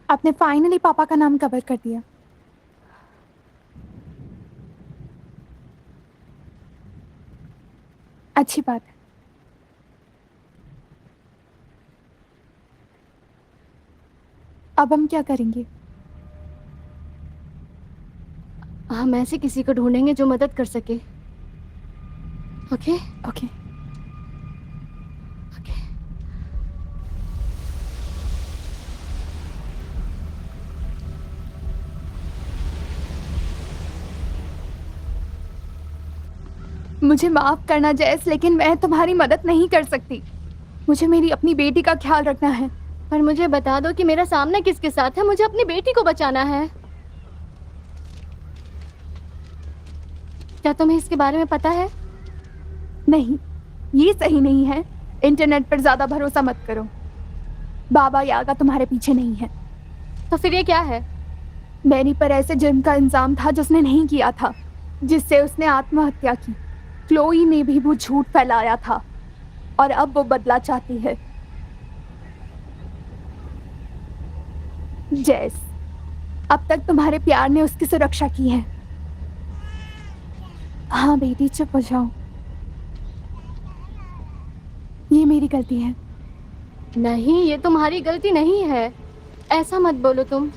आपने फाइनली पापा का नाम कवर कर दिया। अच्छी बात है। अब हम क्या करेंगे? हम ऐसे किसी को ढूंढेंगे जो मदद कर सके। Okay okay. ओके। मुझे माफ करना जैस, लेकिन मैं तुम्हारी मदद नहीं कर सकती। मुझे मेरी अपनी बेटी का ख्याल रखना है। पर मुझे बता दो कि मेरा सामना किसके साथ है। मुझे अपनी बेटी को बचाना है। क्या तुम्हें इसके बारे में पता है? नहीं, ये सही नहीं है। इंटरनेट पर ज्यादा भरोसा मत करो। बाबा यागा तुम्हारे पीछे नहीं है। तो फिर ये क्या है? मैरी पर ऐसे जुर्म का इल्जाम था जिसने नहीं किया था, जिससे उसने आत्महत्या की। क्लोई ने भी वो झूठ फैलाया था और अब वो बदला चाहती है। जैस, अब तक तुम्हारे प्यार ने उसकी सुरक्षा की है। हाँ बेटी, चुप हो जाओ। ये मेरी गलती है। नहीं, ये तुम्हारी गलती नहीं है। ऐसा मत बोलो तुम।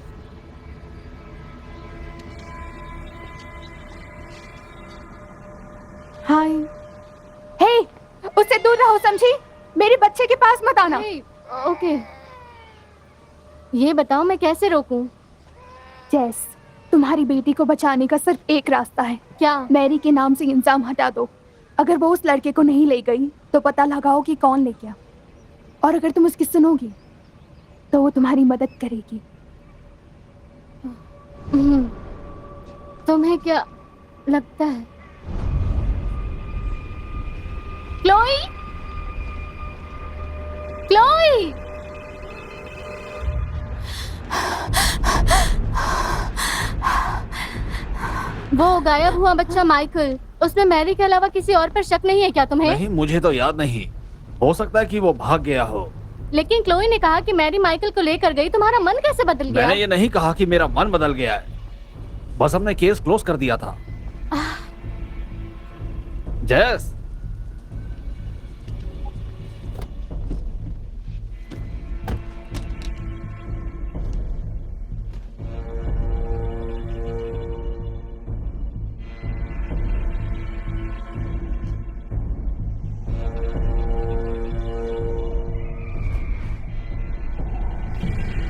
हाय। हे, उससे दूर रहो, समझी? मेरे बच्चे के पास मत आना। ओके। ये बताओ मैं कैसे रोकूं? जैस, तुम्हारी बेटी को बचाने का सिर्फ एक रास्ता है। क्या? मैरी के नाम से इल्जाम हटा दो। अगर वो उस लड़के को नहीं ले गई तो पता लगाओ कि कौन ले गया। और अगर तुम उसकी सुनोगी तो वो तुम्हारी मदद करेगी। तुम्हें क्या लगता है? क्लोई, क्लोई, वो गायब हुआ बच्चा माइकल, उसमें मैरी के अलावा किसी और पर शक नहीं है क्या तुम्हें? नहीं, मुझे तो याद नहीं। हो सकता है कि वो भाग गया हो। लेकिन क्लोई ने कहा कि मैरी माइकल को लेकर गई। तुम्हारा मन कैसे बदल गया? मैंने ये नहीं कहा कि मेरा मन बदल गया है। बस हमने केस क्लोज कर दिया था। जैस,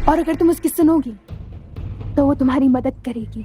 और अगर तुम उसकी सुनोगी तो वो तुम्हारी मदद करेगी।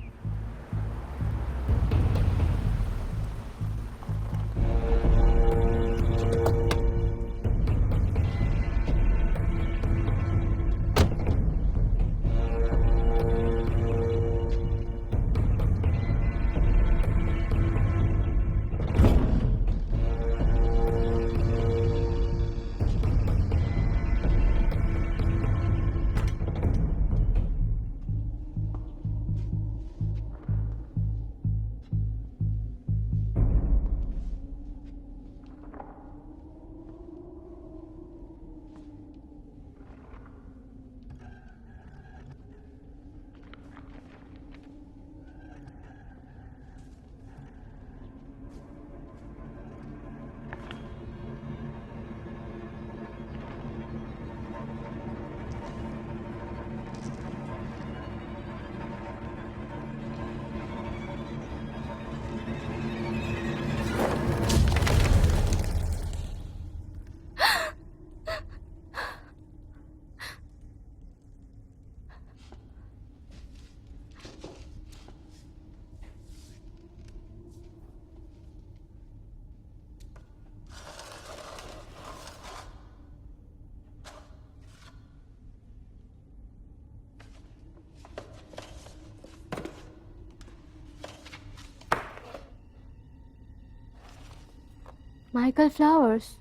Michael flowers.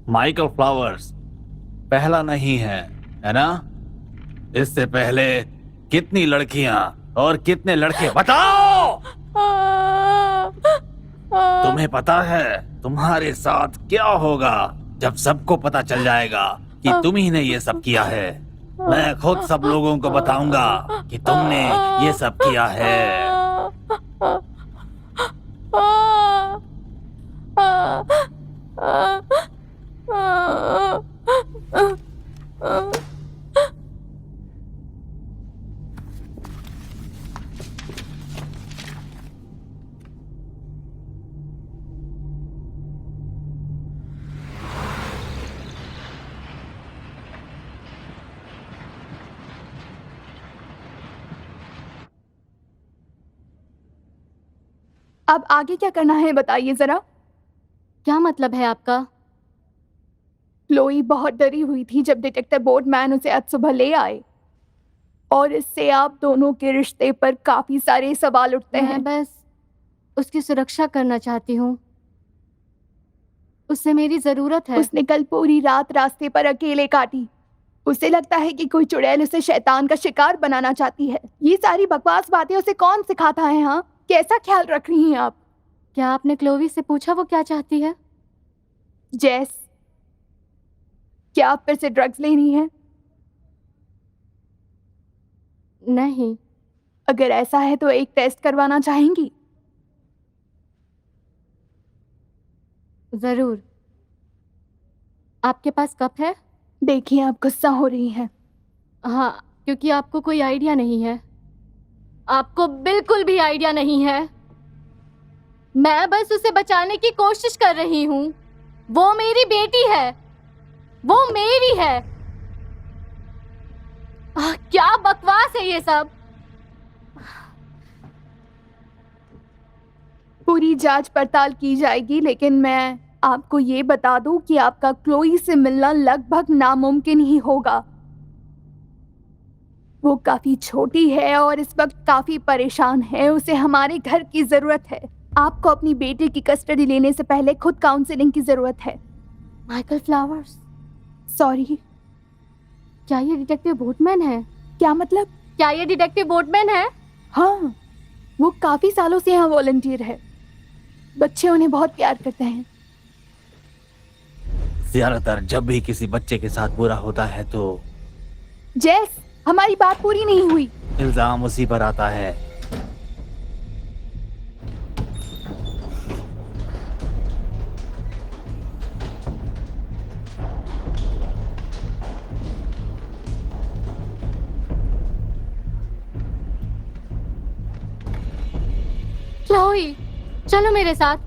माइकल फ्लावर्स पहला नहीं है ना? इससे पहले कितनी लड़कियां और कितने लड़के बताओ। तुम्हें पता है तुम्हारे साथ क्या होगा जब सबको पता चल जाएगा कि तुम ही ने ये सब किया है। मैं खुद सब लोगों को बताऊंगा कि तुमने ये सब किया है। अब आगे क्या करना है बताइए जरा। क्या मतलब है आपका? क्लोई बहुत डरी हुई थी जब डिटेक्टिव बोर्डमैन उसे आज सुबह ले आए, और इससे आप दोनों के रिश्ते पर काफी सारे सवाल उठते हैं। मैं बस उसकी सुरक्षा करना चाहती हूँ। उससे मेरी जरूरत है। उसने कल पूरी रात रास्ते पर अकेले काटी। उसे लगता है कि कोई चुड़ैल उसे शैतान का शिकार बनाना चाहती है। ये सारी बकवास बातें उसे कौन सिखाता है? हाँ, कैसा ख्याल रख रही हैं आप? क्या आपने क्लोवी से पूछा वो क्या चाहती है? जेस, क्या आप फिर से ड्रग्स लेनी है? नहीं। अगर ऐसा है तो एक टेस्ट करवाना चाहेंगी? जरूर। आपके पास कप है? देखिए, आप गुस्सा हो रही हैं। हाँ, क्योंकि आपको कोई आइडिया नहीं है। आपको बिल्कुल भी आइडिया नहीं है। मैं बस उसे बचाने की कोशिश कर रही हूँ। वो मेरी बेटी है, वो मेरी है। क्या बकवास है ये सब। पूरी जांच पड़ताल की जाएगी, लेकिन मैं आपको ये बता दूं कि आपका क्लोई से मिलना लगभग नामुमकिन ही होगा। वो काफी छोटी है और इस वक्त काफी परेशान है। उसे हमारे घर की जरूरत है। आपको अपनी बेटी की कस्टडी लेने से पहले खुद काउंसलिंग की जरूरत है। Michael flowers, sorry. क्या ये डिटेक्टिव बोटमैन है? क्या मतलब? क्या ये डिटेक्टिव बोटमैन है? हाँ, वो काफी सालों से यहाँ वॉलंटियर है। बच्चे उन्हें बहुत प्यार करते हैं। ज्यादातर जब भी किसी बच्चे के साथ बुरा होता है तो जेस, हमारी बात पूरी नहीं हुई। इल्जाम उसी पर आता है। क्लोई, चलो मेरे साथ।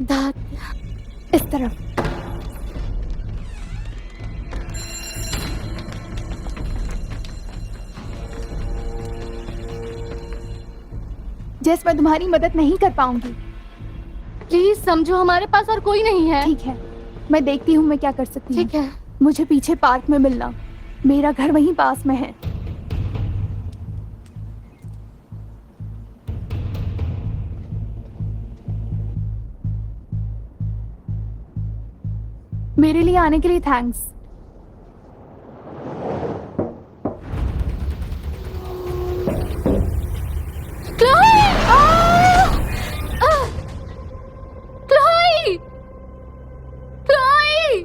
दाद, इस तरफ। जेस, मैं तुम्हारी मदद नहीं कर पाऊंगी। प्लीज समझो, हमारे पास और कोई नहीं है। ठीक है, मैं देखती हूँ मैं क्या कर सकती हूँ। ठीक है। मुझे पीछे पार्क में मिलना। मेरा घर वहीं पास में है। मेरे लिए आने के लिए थैंक्स। क्लोई! क्लोई! क्लोई!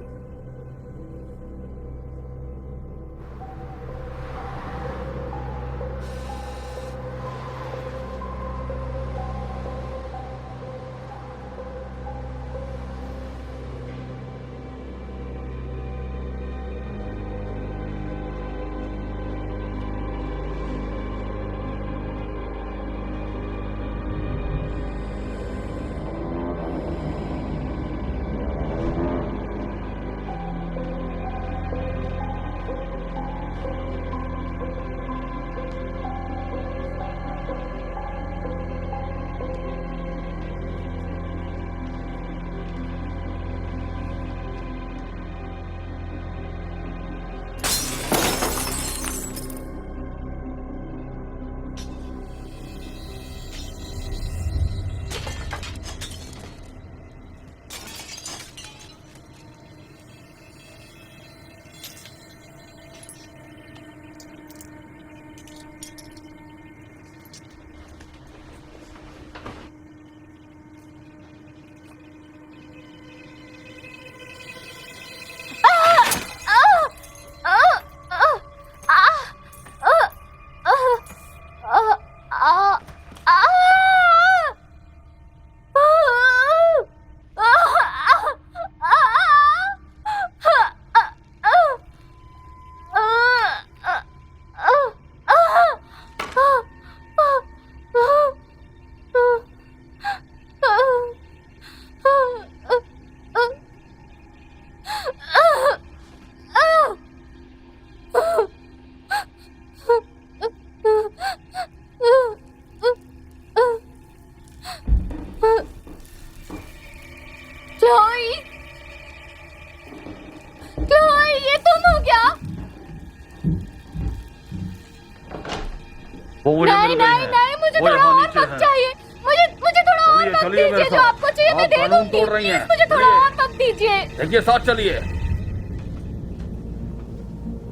वो मुझे नहीं मिल गई नहीं हैं। नहीं, मुझे वो थोड़ा यहाँ और नीचे वक्त हैं। चाहिए। मुझे मुझे थोड़ा और चलिए वक्त चलिए मेरे दीजिए, जो साथ। आपको चाहिए मैं आप दे कानून दूंगी। तोड़ रही हैं। प्लीज मुझे थोड़ा चलिए। और वक्त दीजिए। देखिए साथ चलिए।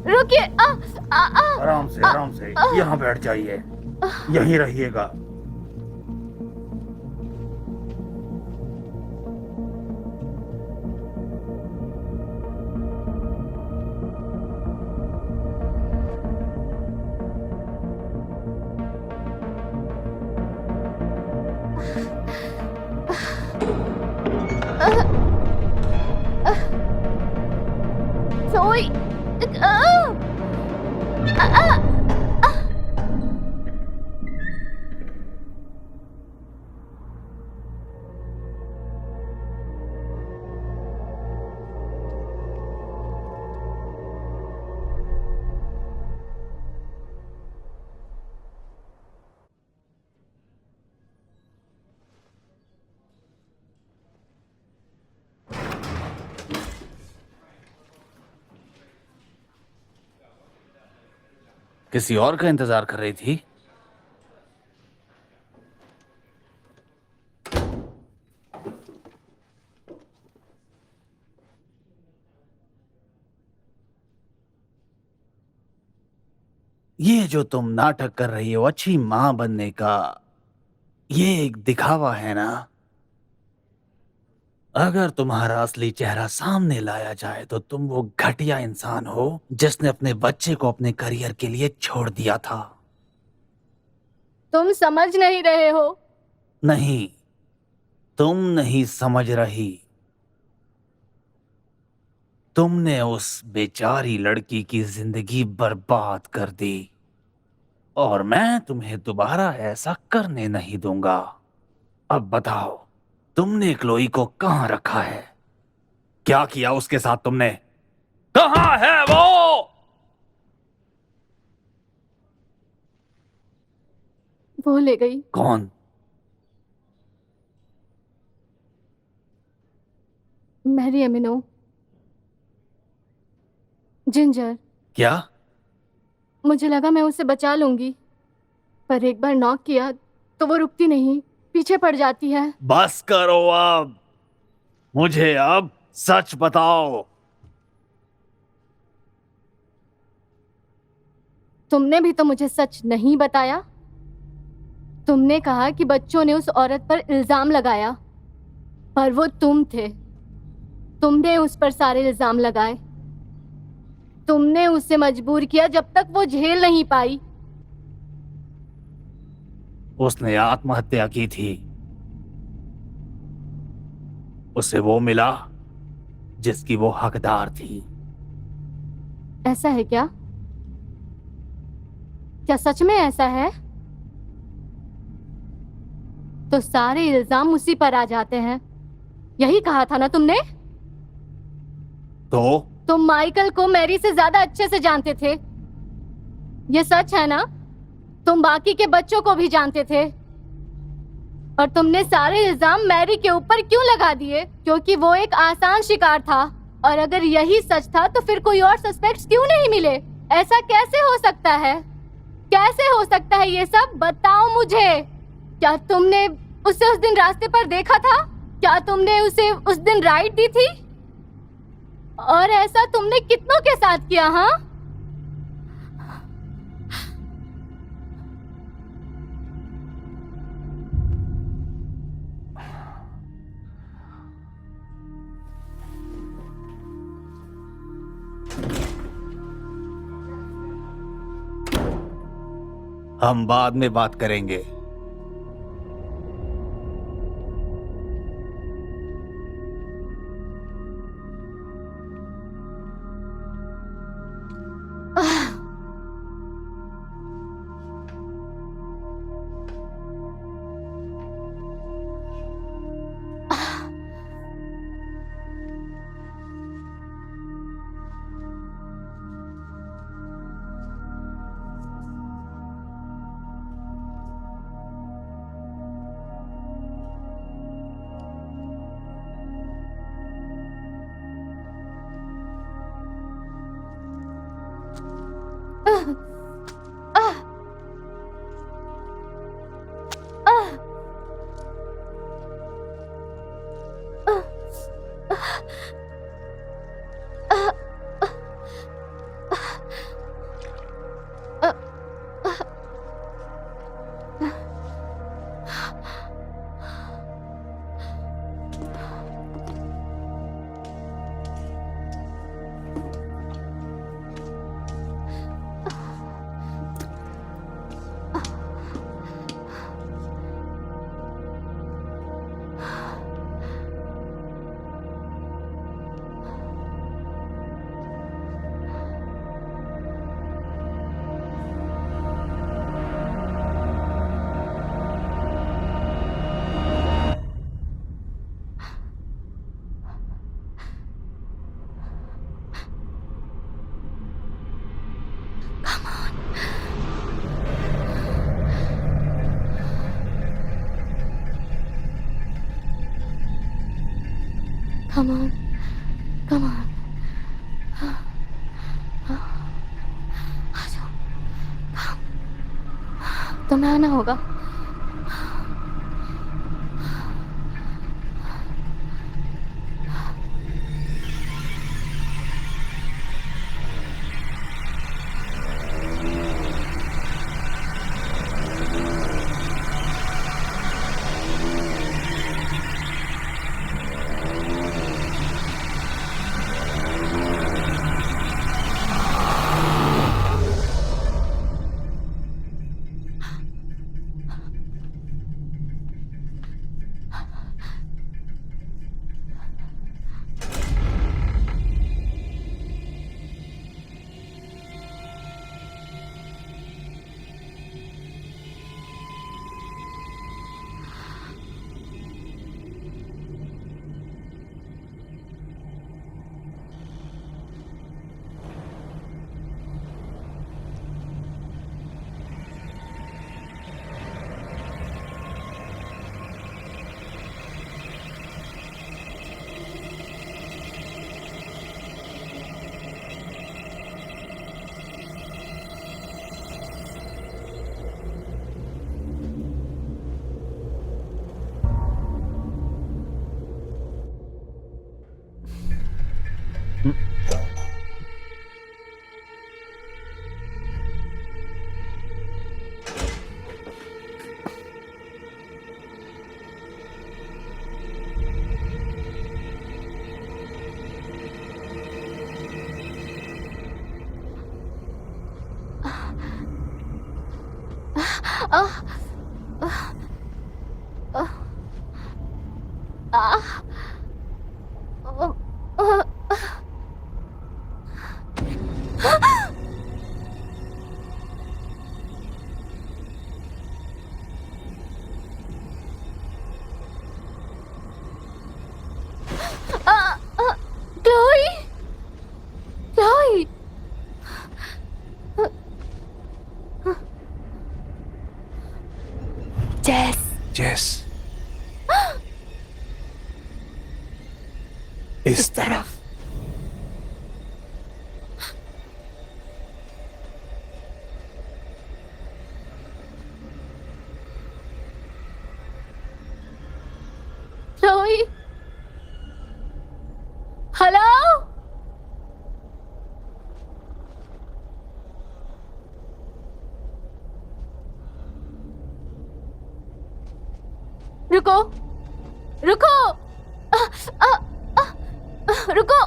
रुकिए। आराम से आराम से यहाँ बैठ जाइए, यहीं रहिएगा। सोई। किसी और का इंतजार कर रही थी? ये जो तुम नाटक कर रही हो अच्छी मां बनने का, ये एक दिखावा है ना? अगर तुम्हारा असली चेहरा सामने लाया जाए तो तुम वो घटिया इंसान हो जिसने अपने बच्चे को अपने करियर के लिए छोड़ दिया था। तुम समझ नहीं रहे हो। नहीं, तुम नहीं समझ रही। तुमने उस बेचारी लड़की की जिंदगी बर्बाद कर दी और मैं तुम्हें दोबारा ऐसा करने नहीं दूंगा। अब बताओ, तुमने क्लोई को कहाँ रखा है? क्या किया उसके साथ तुमने? कहाँ है वो? वो ले गई। कौन? मैरी एमिनो। जिंजर। क्या? मुझे लगा मैं उसे बचा लूंगी, पर एक बार नॉक किया तो वो रुकती नहीं, पीछे पड़ जाती है। बस करो अब, मुझे अब सच बताओ। तुमने भी तो मुझे सच नहीं बताया। तुमने कहा कि बच्चों ने उस औरत पर इल्जाम लगाया, पर वो तुम थे। तुमने उस पर सारे इल्जाम लगाए। तुमने उसे मजबूर किया जब तक वो झेल नहीं पाई। उसने आत्महत्या की थी। उसे वो मिला जिसकी वो हकदार थी। ऐसा है क्या? क्या सच में ऐसा है? तो सारे इल्जाम उसी पर आ जाते हैं। यही कहा था ना तुमने? तो तुम माइकल को मैरी से ज्यादा अच्छे से जानते थे। ये सच है ना? तुम बाकी के बच्चों को भी जानते थे, और तुमने सारे इल्जाम मैरी के ऊपर क्यों लगा दिए? क्योंकि वो एक आसान शिकार था। और अगर यही सच था तो फिर कोई और सस्पेक्ट्स क्यों नहीं मिले? ऐसा कैसे हो सकता है? कैसे हो सकता है ये सब? बताओ मुझे। क्या तुमने उसे उस दिन रास्ते पर देखा था? क्या तुमने उसे उस दिन राइड दी थी? और ऐसा तुमने कितनों के साथ किया? हाँ, हम बाद में बात करेंगे। Come on. Come on. आ जाओ. तुम्हें आना होगा. Chloe! Chloe! Jess. जेस, इस तरफ. Chloe! Hello? रुको रुको रुको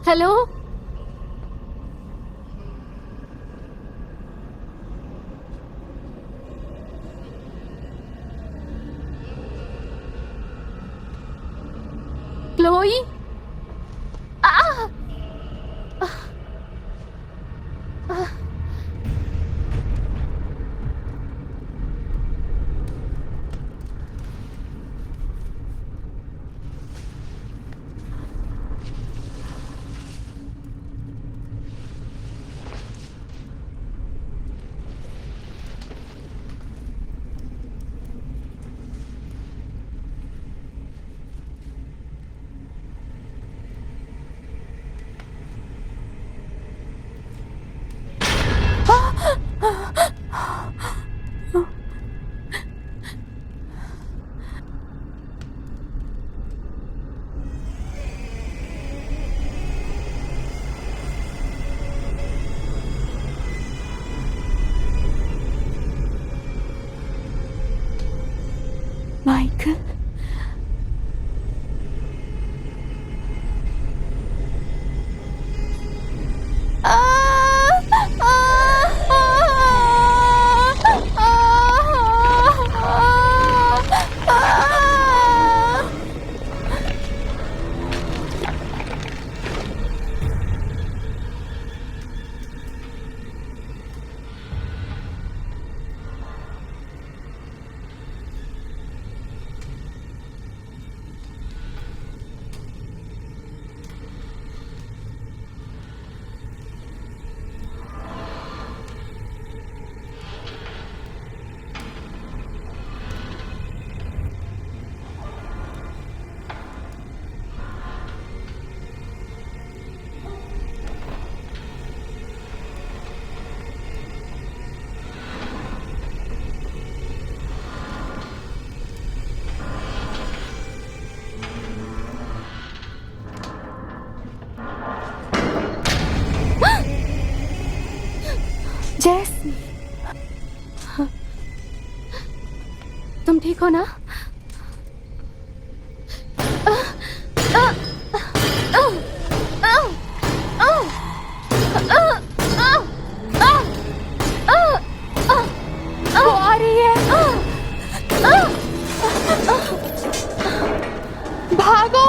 हेलो Chloe? Michael. ठीक हो ना? वो आ रही है। भागो।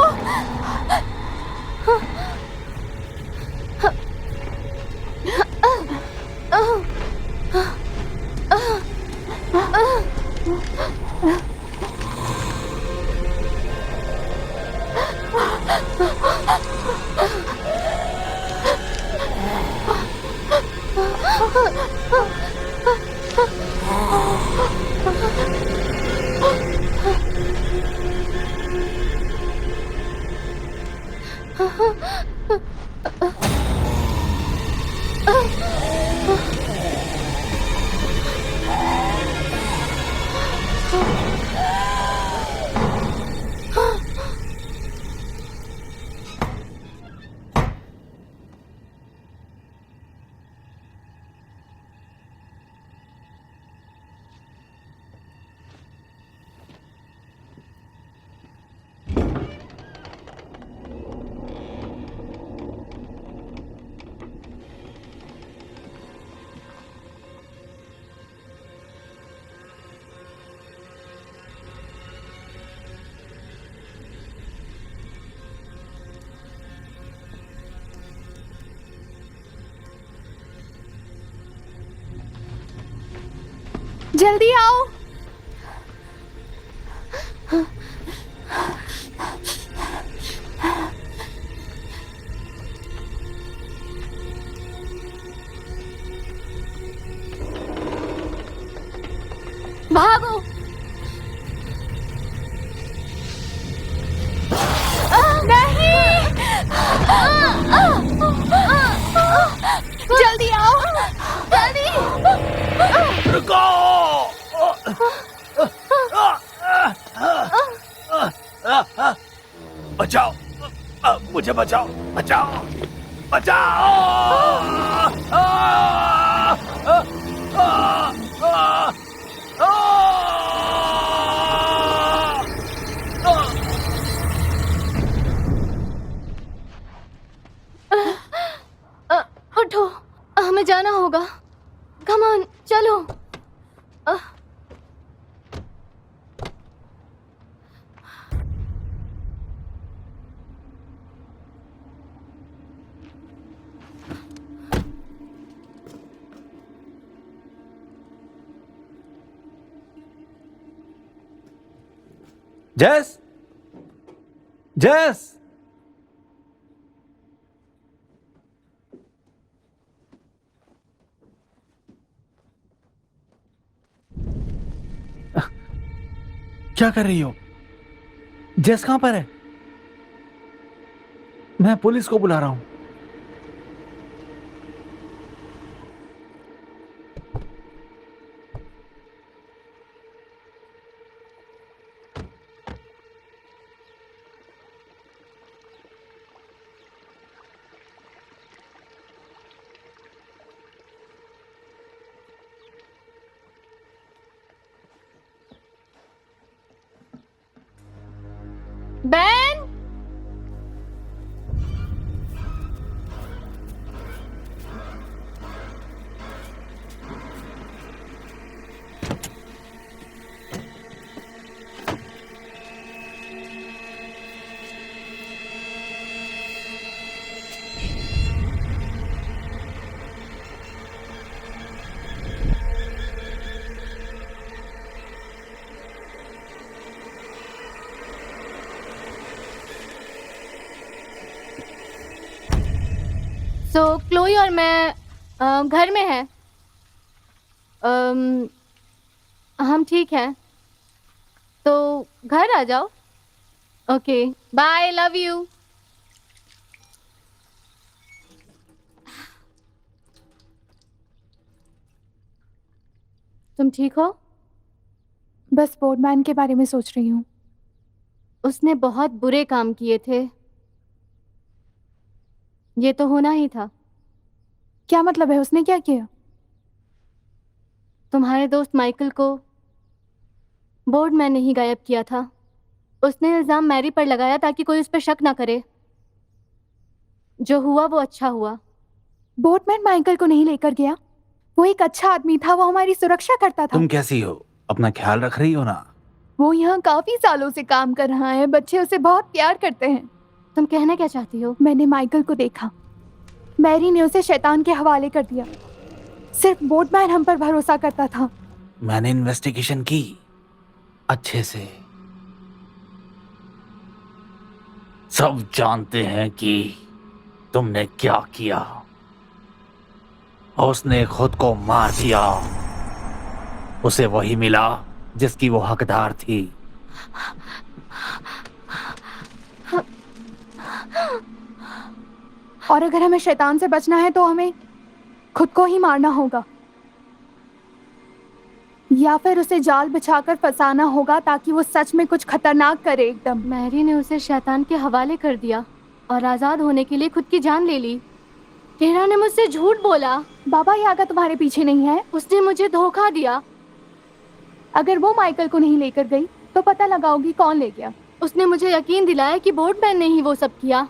जल्दी आओ। भागो। जल्दी आओ। जल्दी। रुको। बचाओ, मुझे बचाओ, बचाओ, बचाओ। उठो, हमें जाना होगा। कम ऑन, चलो। जेस, जेस, क्या कर रही हो? जेस कहां पर है? मैं पुलिस को बुला रहा हूं। बैन। सो क्लोई और मैं घर में हैं। हम ठीक हैं, तो घर आ जाओ। Okay, bye, love you. तुम ठीक हो? बस बोर्डमैन के बारे में सोच रही हूँ। उसने बहुत बुरे काम किए थे। ये तो होना ही था। क्या मतलब है? उसने क्या किया? तुम्हारे दोस्त माइकल को बोर्डमैन ने ही गायब किया था। उसने इल्जाम मैरी पर लगाया ताकि कोई उस पर शक ना करे। जो हुआ वो अच्छा हुआ। बोटमैन माइकल को नहीं लेकर गया। वो एक अच्छा आदमी था, वो हमारी सुरक्षा करता था। तुम कैसी हो? अपना ख्याल रख रही हो ना? वो यहाँ काफी सालों से काम कर रहा है। बच्चे उसे बहुत प्यार करते हैं। तुम कहना क्या चाहती हो? मैंने माइकल को देखा। मैरी ने उसे शैतान के हवाले कर दिया। सिर्फ बोटमैन हम पर भरोसा करता था। मैंने इन्वेस्टिगेशन की अच्छे से। सब जानते हैं कि तुमने क्या किया। उसने खुद को मार दिया। उसे वही मिला जिसकी वो हकदार थी। और अगर हमें शैतान से बचना है तो हमें खुद को ही मारना होगा, या फिर उसे जाल बिछाकर फंसाना होगा ताकि वो सच में कुछ खतरनाक करे एकदम। मैरी ने उसे शैतान के हवाले कर दिया और आजाद होने के लिए खुद की जान ले ली। टेरा ने मुझसे झूठ बोला। बाबा यागा तुम्हारे पीछे नहीं है। उसने मुझे धोखा दिया। अगर वो माइकल को नहीं लेकर गई तो पता लगाओगी कौन ले गया। उसने मुझे यकीन दिलाया कि बोटमैन ने ही वो सब किया।